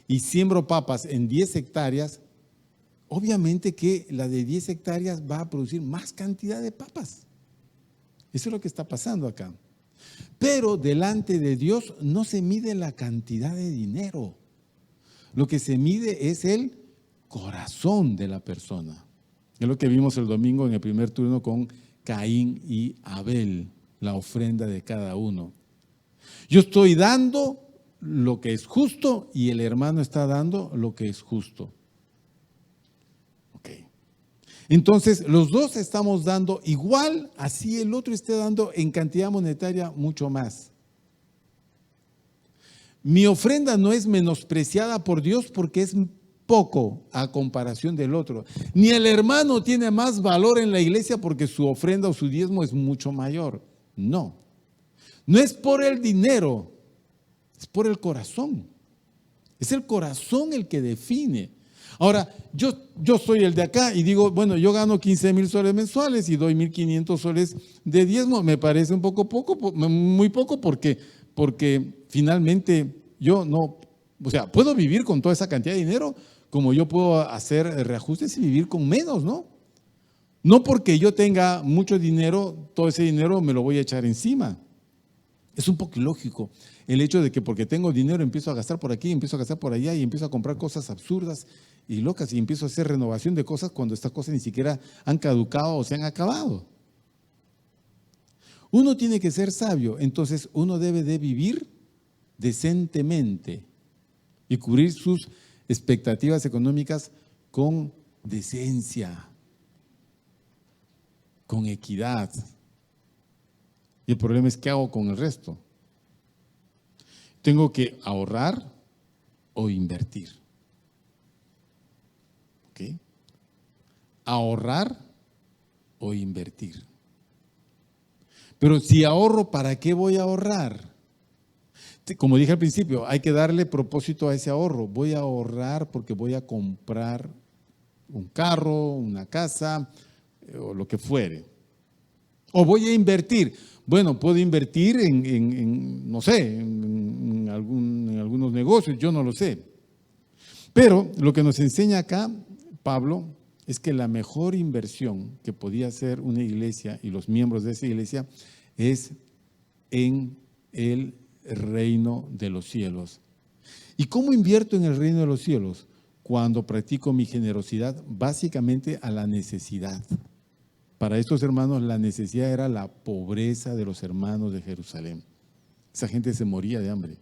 y siembro papas en 10 hectáreas, obviamente que la de 10 hectáreas va a producir más cantidad de papas. Eso es lo que está pasando acá. Pero delante de Dios no se mide la cantidad de dinero. Lo que se mide es el corazón de la persona. Es lo que vimos el domingo en el primer turno con Caín y Abel, la ofrenda de cada uno. Yo estoy dando lo que es justo y el hermano está dando lo que es justo. Entonces, los dos estamos dando igual, así el otro esté dando en cantidad monetaria mucho más. Mi ofrenda no es menospreciada por Dios porque es poco a comparación del otro. Ni el hermano tiene más valor en la iglesia porque su ofrenda o su diezmo es mucho mayor. No. No es por el dinero, es por el corazón. Es el corazón el que define. Ahora, yo soy el de acá y digo, bueno, yo gano 15,000 soles mensuales y doy 1,500 soles de diezmo. Me parece un poco muy poco porque finalmente yo no, o sea, puedo vivir con toda esa cantidad de dinero como yo puedo hacer reajustes y vivir con menos, ¿no? No porque yo tenga mucho dinero, todo ese dinero me lo voy a echar encima. Es un poco ilógico el hecho de que porque tengo dinero empiezo a gastar por aquí, empiezo a gastar por allá y empiezo a comprar cosas absurdas y locas y empiezo a hacer renovación de cosas cuando estas cosas ni siquiera han caducado o se han acabado. Uno tiene que ser sabio, entonces uno debe de vivir decentemente y cubrir sus expectativas económicas con decencia, con equidad. Y el problema es ¿qué hago con el resto? Tengo que ahorrar o invertir. ¿Ok? Ahorrar o invertir. Pero si ahorro, ¿para qué voy a ahorrar? Como dije al principio, hay que darle propósito a ese ahorro. Voy a ahorrar porque voy a comprar un carro, una casa o lo que fuere. O voy a invertir. Bueno, puedo invertir no sé, en algunos negocios, yo no lo sé. Pero lo que nos enseña acá Pablo es que la mejor inversión que podía hacer una iglesia y los miembros de esa iglesia es en el reino de los cielos. ¿Y cómo invierto en el reino de los cielos? Cuando practico mi generosidad básicamente a la necesidad. Para estos hermanos la necesidad era la pobreza de los hermanos de Jerusalén. Esa gente se moría de hambre.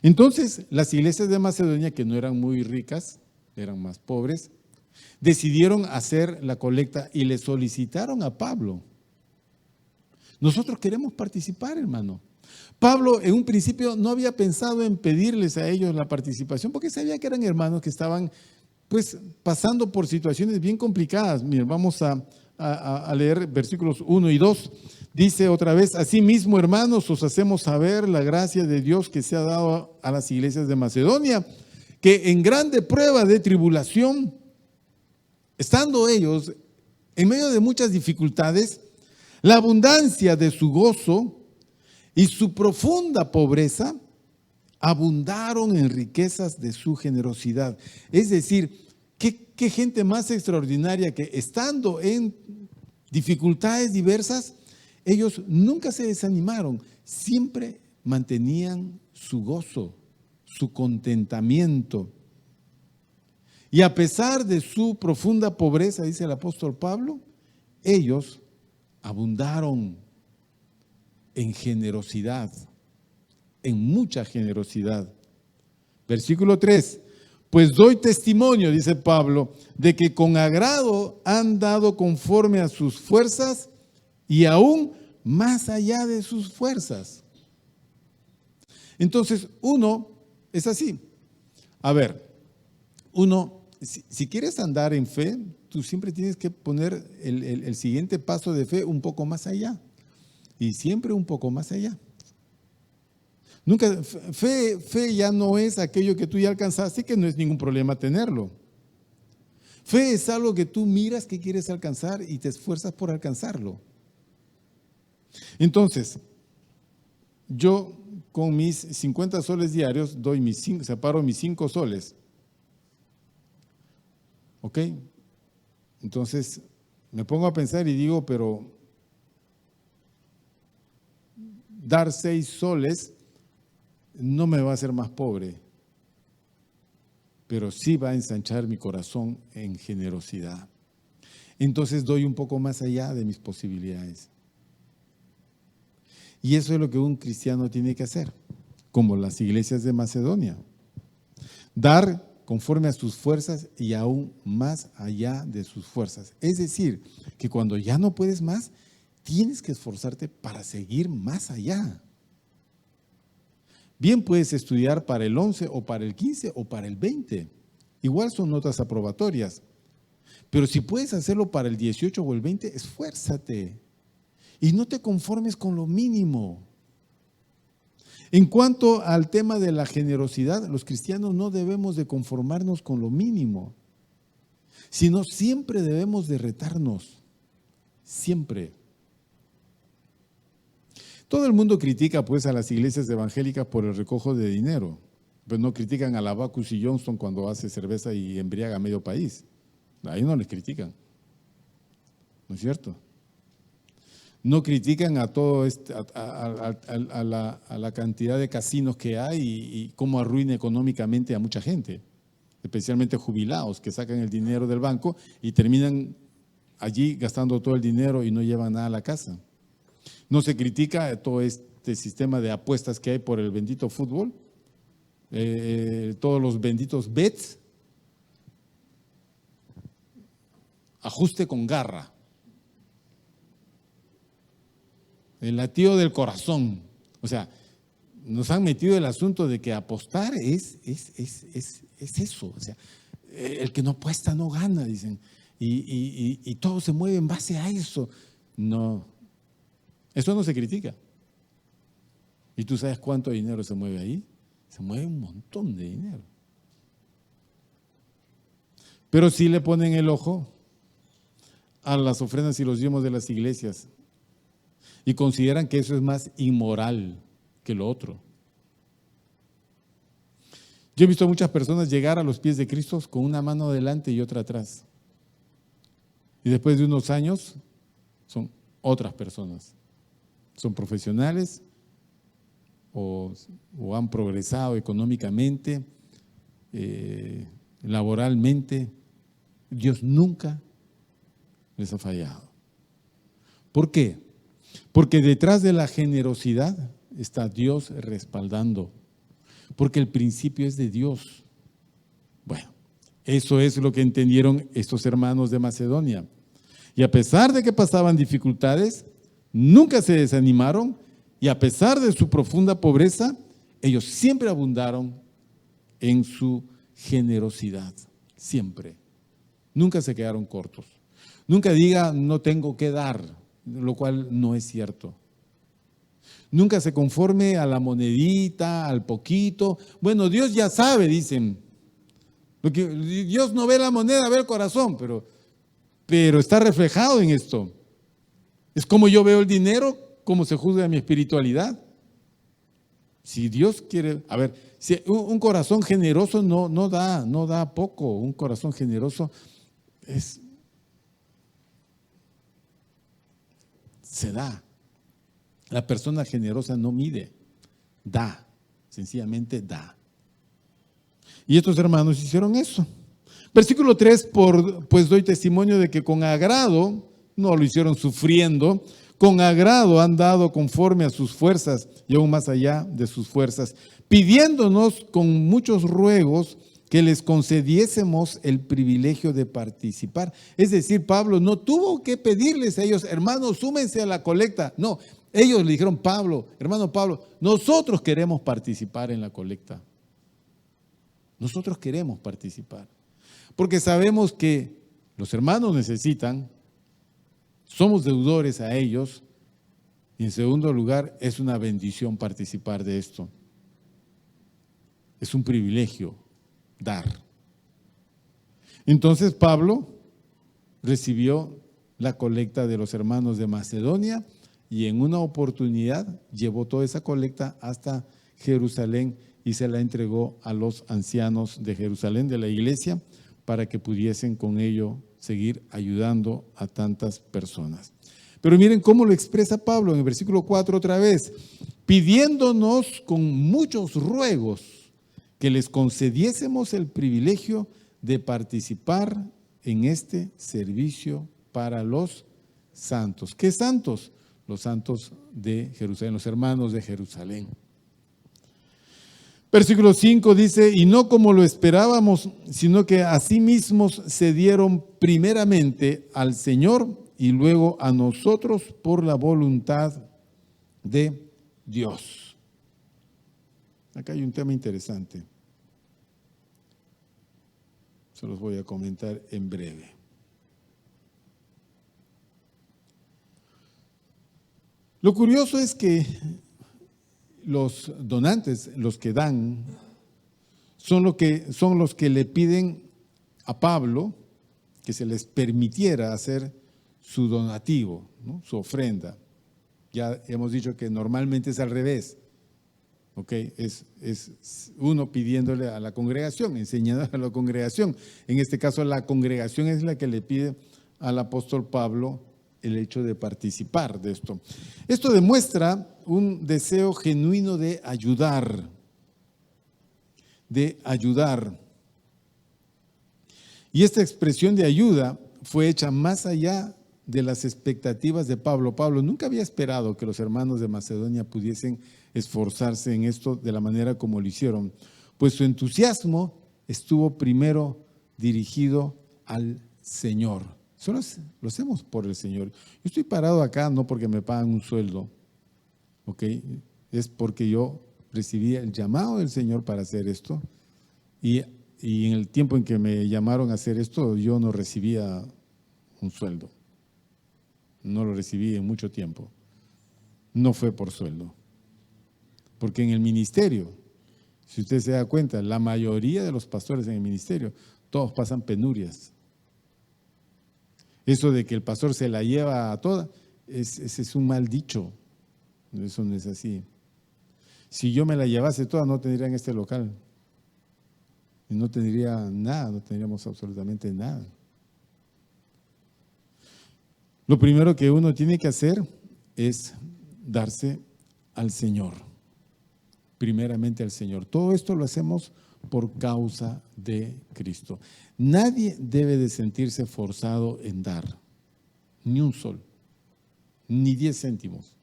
Entonces, las iglesias de Macedonia, que no eran muy ricas, eran más pobres, decidieron hacer la colecta y le solicitaron a Pablo. Nosotros queremos participar, hermano. Pablo en un principio no había pensado en pedirles a ellos la participación porque sabía que eran hermanos que estaban pues pasando por situaciones bien complicadas. Miren, vamos a leer versículos 1 y 2. Dice otra vez: asimismo, hermanos, os hacemos saber la gracia de Dios que se ha dado a las iglesias de Macedonia, que en grande prueba de tribulación, estando ellos en medio de muchas dificultades, la abundancia de su gozo y su profunda pobreza abundaron en riquezas de su generosidad. Es decir, ¿qué gente más extraordinaria que estando en dificultades diversas, ellos nunca se desanimaron, siempre mantenían su gozo, su contentamiento. Y a pesar de su profunda pobreza, dice el apóstol Pablo, ellos abundaron en generosidad, en mucha generosidad. Versículo 3. Pues doy testimonio, dice Pablo, de que con agrado han dado conforme a sus fuerzas y aún más allá de sus fuerzas. Entonces, uno es así. A ver, uno, si quieres andar en fe, tú siempre tienes que poner el siguiente paso de fe un poco más allá. Y siempre un poco más allá. Nunca, fe ya no es aquello que tú ya alcanzaste, que no es ningún problema tenerlo. Fe es algo que tú miras que quieres alcanzar y te esfuerzas por alcanzarlo. Entonces, yo con mis 50 soles diarios separo mis 5 soles. ¿Ok? Entonces, me pongo a pensar y digo, pero dar 6 soles no me va a hacer más pobre, pero sí va a ensanchar mi corazón en generosidad. Entonces doy un poco más allá de mis posibilidades. Y eso es lo que un cristiano tiene que hacer, como las iglesias de Macedonia. Dar conforme a sus fuerzas y aún más allá de sus fuerzas. Es decir, que cuando ya no puedes más, tienes que esforzarte para seguir más allá. Bien puedes estudiar para el 11 o para el 15 o para el 20. Igual son notas aprobatorias. Pero si puedes hacerlo para el 18 o el 20, esfuérzate. Y no te conformes con lo mínimo. En cuanto al tema de la generosidad, los cristianos no debemos de conformarnos con lo mínimo, sino siempre debemos de retarnos. Siempre. Todo el mundo critica pues a las iglesias evangélicas por el recojo de dinero, pues no critican a la Bacchus y Johnston cuando hace cerveza y embriaga a medio país. Ahí no les critican, ¿no es cierto? No critican a todo a la cantidad de casinos que hay y cómo arruina económicamente a mucha gente, especialmente jubilados que sacan el dinero del banco y terminan allí gastando todo el dinero y no llevan nada a la casa. No se critica todo este sistema de apuestas que hay por el bendito fútbol, todos los benditos bets, ajuste con garra, el latido del corazón. O sea, nos han metido el asunto de que apostar es eso. O sea, el que no apuesta no gana, dicen, y todo se mueve en base a eso. No. Eso no se critica. ¿Y tú sabes cuánto dinero se mueve ahí? Se mueve un montón de dinero. Pero sí le ponen el ojo a las ofrendas y los diezmos de las iglesias y consideran que eso es más inmoral que lo otro. Yo he visto a muchas personas llegar a los pies de Cristo con una mano adelante y otra atrás. Y después de unos años son otras personas. Son profesionales o han progresado económicamente, laboralmente. Dios nunca les ha fallado. ¿Por qué? Porque detrás de la generosidad está Dios respaldando. Porque el principio es de Dios. Bueno, eso es lo que entendieron estos hermanos de Macedonia. Y a pesar de que pasaban dificultades, nunca se desanimaron Y a pesar de su profunda pobreza, ellos siempre abundaron en su generosidad, siempre. Nunca se quedaron cortos. Nunca diga no tengo que dar, lo cual no es cierto. Nunca se conforme a la monedita, al poquito. Bueno, Dios ya sabe, dicen. Dios no ve la moneda, ve el corazón, pero está reflejado en esto. Es como yo veo el dinero, cómo se juzga mi espiritualidad. Si Dios quiere, a ver, si un corazón generoso no da poco. Un corazón generoso se da. La persona generosa no mide, da, sencillamente da. Y estos hermanos hicieron eso. Versículo 3, pues doy testimonio de que con agrado, no lo hicieron sufriendo, con agrado han dado conforme a sus fuerzas y aún más allá de sus fuerzas, pidiéndonos con muchos ruegos que les concediésemos el privilegio de participar. Es decir, Pablo no tuvo que pedirles a ellos, hermanos, súmense a la colecta. No, ellos le dijeron, hermano Pablo, nosotros queremos participar en la colecta. Nosotros queremos participar. Porque sabemos que los hermanos necesitan, somos deudores a ellos, y en segundo lugar, es una bendición participar de esto. Es un privilegio dar. Entonces Pablo recibió la colecta de los hermanos de Macedonia y en una oportunidad llevó toda esa colecta hasta Jerusalén y se la entregó a los ancianos de Jerusalén, de la iglesia, para que pudiesen con ello seguir ayudando a tantas personas. Pero miren cómo lo expresa Pablo en el versículo 4 otra vez, pidiéndonos con muchos ruegos que les concediésemos el privilegio de participar en este servicio para los santos. ¿Qué santos? Los santos de Jerusalén, los hermanos de Jerusalén. Versículo 5 dice, y no como lo esperábamos, sino que asimismo se dieron primeramente al Señor y luego a nosotros por la voluntad de Dios. Acá hay un tema interesante. Se los voy a comentar en breve. Lo curioso es que los donantes, los que dan, son los que le piden a Pablo que se les permitiera hacer su donativo, ¿no? Su ofrenda. Ya hemos dicho que normalmente es al revés. Okay, es uno pidiéndole a la congregación, enseñando a la congregación. En este caso, la congregación es la que le pide al apóstol Pablo el hecho de participar de esto. Esto demuestra un deseo genuino de ayudar. Y esta expresión de ayuda fue hecha más allá de las expectativas de Pablo. Pablo nunca había esperado que los hermanos de Macedonia pudiesen esforzarse en esto de la manera como lo hicieron, pues su entusiasmo estuvo primero dirigido al Señor. Solo lo hacemos por el Señor. Yo estoy parado acá no porque me pagan un sueldo, ¿ok? Es porque yo recibí el llamado del Señor para hacer esto y en el tiempo en que me llamaron a hacer esto yo no recibía un sueldo. No lo recibí en mucho tiempo. No fue por sueldo. Porque en el ministerio, si usted se da cuenta, la mayoría de los pastores en el ministerio, todos pasan penurias. Eso de que el pastor se la lleva a toda, ese es un mal dicho. Eso no es así. Si yo me la llevase toda, no tendría en este local. Y no tendría nada, no tendríamos absolutamente nada. Lo primero que uno tiene que hacer es darse al Señor. Primeramente al Señor. Todo esto lo hacemos por causa de Cristo. Nadie debe de sentirse forzado en dar, ni un sol, ni 10 céntimos.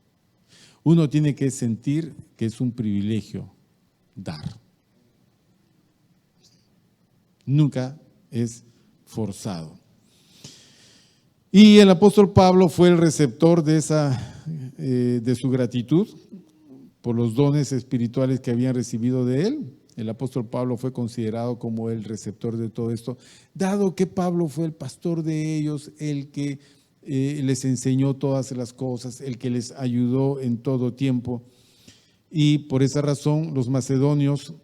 Uno tiene que sentir que es un privilegio dar. Nunca es forzado. Y el apóstol Pablo fue el receptor de su gratitud por los dones espirituales que habían recibido de él. El apóstol Pablo fue considerado como el receptor de todo esto, dado que Pablo fue el pastor de ellos, el que les enseñó todas las cosas, el que les ayudó en todo tiempo. Y por esa razón los macedonios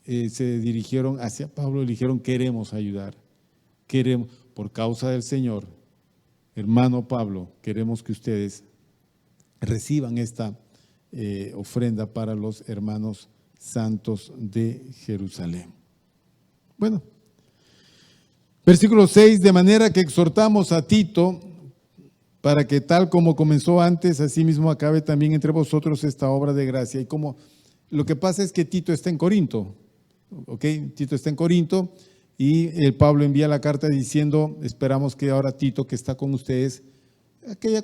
se dirigieron hacia Pablo y le dijeron: queremos ayudar, queremos, por causa del Señor, hermano Pablo, queremos que ustedes reciban esta ofrenda para los hermanos santos de Jerusalén. Bueno, versículo 6, de manera que exhortamos a Tito para que tal como comenzó antes, así mismo acabe también entre vosotros esta obra de gracia. Y como lo que pasa es que Tito está en Corinto, ¿ok? Tito está en Corinto y el Pablo envía la carta diciendo: esperamos que ahora Tito, que está con ustedes, aquella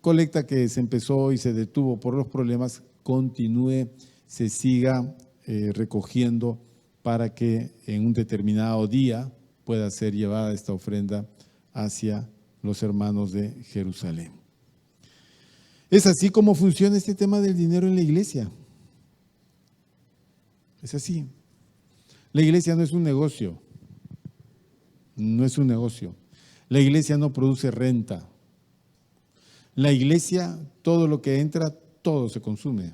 colecta que se empezó y se detuvo por los problemas, continúe, se siga recogiendo para que en un determinado día pueda ser llevada esta ofrenda hacia los hermanos de Jerusalén. Es así como funciona este tema del dinero en la iglesia. Es así. La iglesia no es un negocio. No es un negocio. La iglesia no produce renta. La iglesia, todo lo que entra, todo se consume.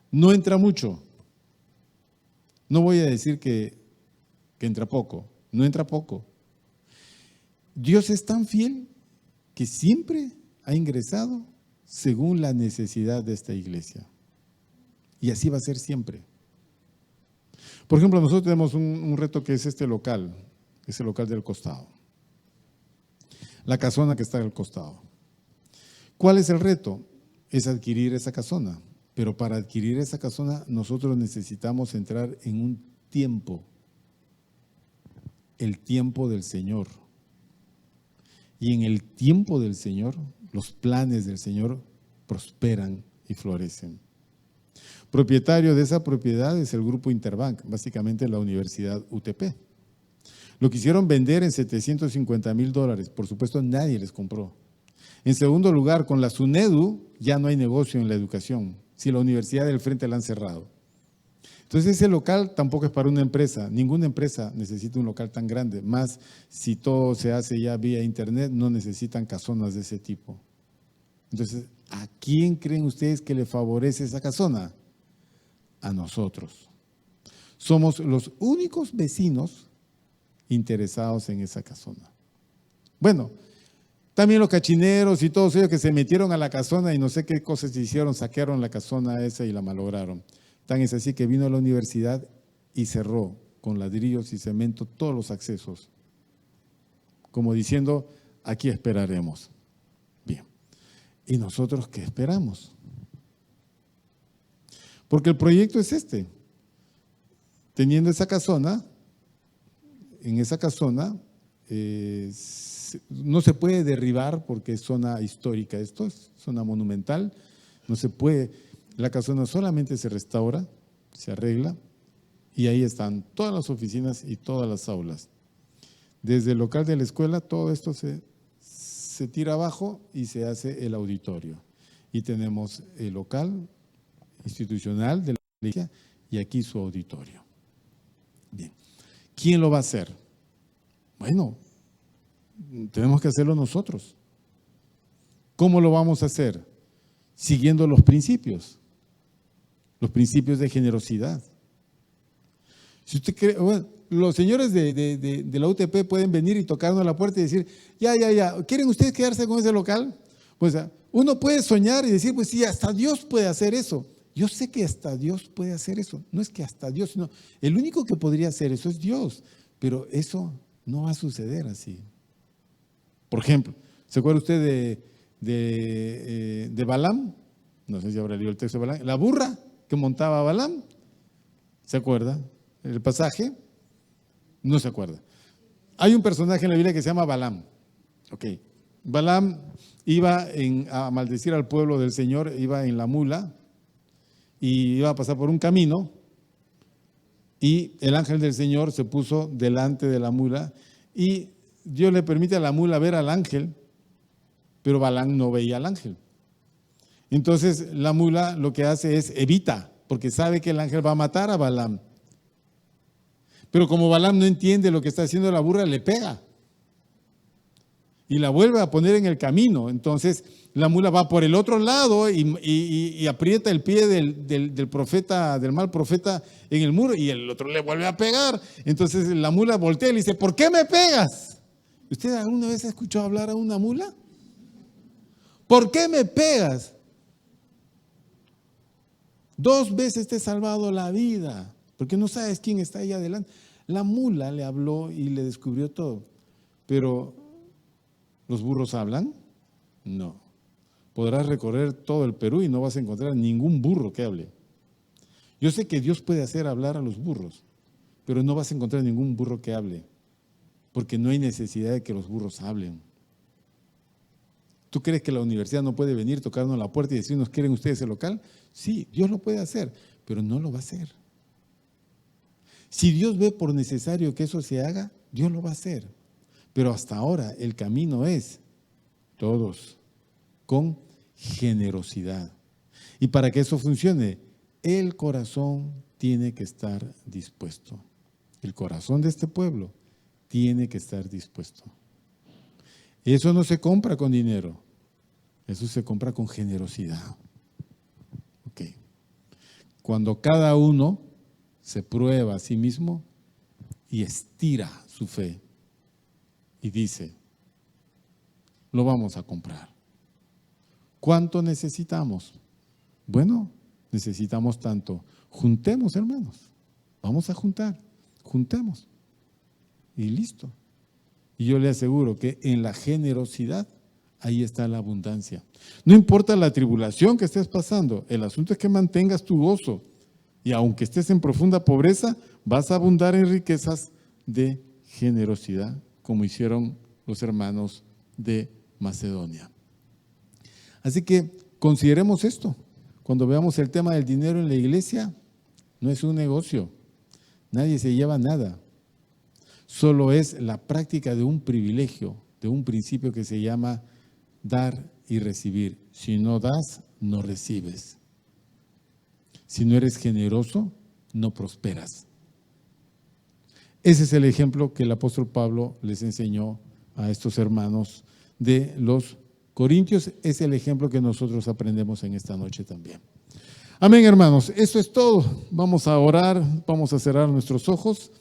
No entra mucho. No voy a decir que entra poco. No entra poco. Dios es tan fiel que siempre ha ingresado según la necesidad de esta iglesia. Y así va a ser siempre. Por ejemplo, nosotros tenemos un reto que es este local, es el local del costado. La casona que está al costado. ¿Cuál es el reto? Es adquirir esa casona. Pero para adquirir esa casona nosotros necesitamos entrar en un tiempo. El tiempo del Señor. Y en el tiempo del Señor, los planes del Señor prosperan y florecen. Propietario de esa propiedad es el grupo Interbank, básicamente la Universidad UTP. Lo quisieron vender en $750,000. Por supuesto, nadie les compró. En segundo lugar, con la SUNEDU ya no hay negocio en la educación. Si la universidad del frente la han cerrado. Entonces ese local tampoco es para una empresa. Ninguna empresa necesita un local tan grande. Más si todo se hace ya vía internet, no necesitan casonas de ese tipo. Entonces, ¿a quién creen ustedes que le favorece esa casona? A nosotros. Somos los únicos vecinos interesados en esa casona. Bueno, también los cachineros y todos ellos que se metieron a la casona y no sé qué cosas hicieron, saquearon la casona esa y la malograron. Tan es así que vino a la universidad y cerró con ladrillos y cemento todos los accesos, como diciendo: aquí esperaremos. Bien, ¿y nosotros qué esperamos? Porque el proyecto es este. Teniendo esa casona, en esa casona no se puede derribar porque es zona histórica, esto es zona monumental, no se puede. La casona solamente se restaura, se arregla y ahí están todas las oficinas y todas las aulas. Desde el local de la escuela todo esto se tira abajo y se hace el auditorio. Y tenemos el local institucional de la iglesia y aquí su auditorio. Bien, ¿quién lo va a hacer? Bueno, tenemos que hacerlo nosotros. ¿Cómo lo vamos a hacer? Siguiendo los principios de generosidad. Si usted cree, bueno, los señores de la UTP pueden venir y tocarnos la puerta y decir: ya, ¿quieren ustedes quedarse con ese local? Pues uno puede soñar y decir: pues sí, hasta Dios puede hacer eso. Yo sé que hasta Dios puede hacer eso. No es que hasta Dios, sino el único que podría hacer eso es Dios. Pero eso no va a suceder así. Por ejemplo, ¿se acuerda usted de Balaam? No sé si habrá leído el texto de Balaam. La burra que montaba Balaam. ¿Se acuerda? El pasaje. No se acuerda. Hay un personaje en la Biblia que se llama Balaam. Ok. Balaam iba a maldecir al pueblo del Señor, iba en la mula y iba a pasar por un camino y el ángel del Señor se puso delante de la mula y Dios le permite a la mula ver al ángel, pero Balaam no veía al ángel. Entonces la mula lo que hace es evita, porque sabe que el ángel va a matar a Balaam. Pero como Balaam no entiende lo que está haciendo la burra, le pega y la vuelve a poner en el camino. Entonces la mula va por el otro lado y aprieta el pie del profeta, del mal profeta en el muro, y el otro le vuelve a pegar. Entonces la mula voltea y le dice: ¿por qué me pegas? ¿Usted alguna vez ha escuchado hablar a una mula? ¿Por qué me pegas? 2 veces te he salvado la vida, porque no sabes quién está ahí adelante. La mula le habló y le descubrió todo. Pero, ¿los burros hablan? No. Podrás recorrer todo el Perú y no vas a encontrar ningún burro que hable. Yo sé que Dios puede hacer hablar a los burros, pero no vas a encontrar ningún burro que hable, porque no hay necesidad de que los burros hablen. ¿Tú crees que la universidad no puede venir, tocarnos la puerta y decirnos: ¿quieren ustedes el local? Sí, Dios lo puede hacer, pero no lo va a hacer. Si Dios ve por necesario que eso se haga, Dios lo va a hacer. Pero hasta ahora el camino es todos con generosidad. Y para que eso funcione, el corazón tiene que estar dispuesto. El corazón de este pueblo tiene que estar dispuesto. Eso no se compra con dinero, eso se compra con generosidad. Ok. Cuando cada uno se prueba a sí mismo y estira su fe y dice: lo vamos a comprar. ¿Cuánto necesitamos? Bueno, necesitamos tanto. Juntemos, hermanos. Vamos a juntar. Juntemos. Y listo. Y yo le aseguro que en la generosidad, ahí está la abundancia. No importa la tribulación que estés pasando, el asunto es que mantengas tu gozo. Y aunque estés en profunda pobreza, vas a abundar en riquezas de generosidad, como hicieron los hermanos de Macedonia. Así que consideremos esto. Cuando veamos el tema del dinero en la iglesia, no es un negocio. Nadie se lleva nada. Solo es la práctica de un privilegio, de un principio que se llama dar y recibir. Si no das, no recibes. Si no eres generoso, no prosperas. Ese es el ejemplo que el apóstol Pablo les enseñó a estos hermanos de los Corintios. Es el ejemplo que nosotros aprendemos en esta noche también. Amén, hermanos. Eso es todo. Vamos a orar, vamos a cerrar nuestros ojos.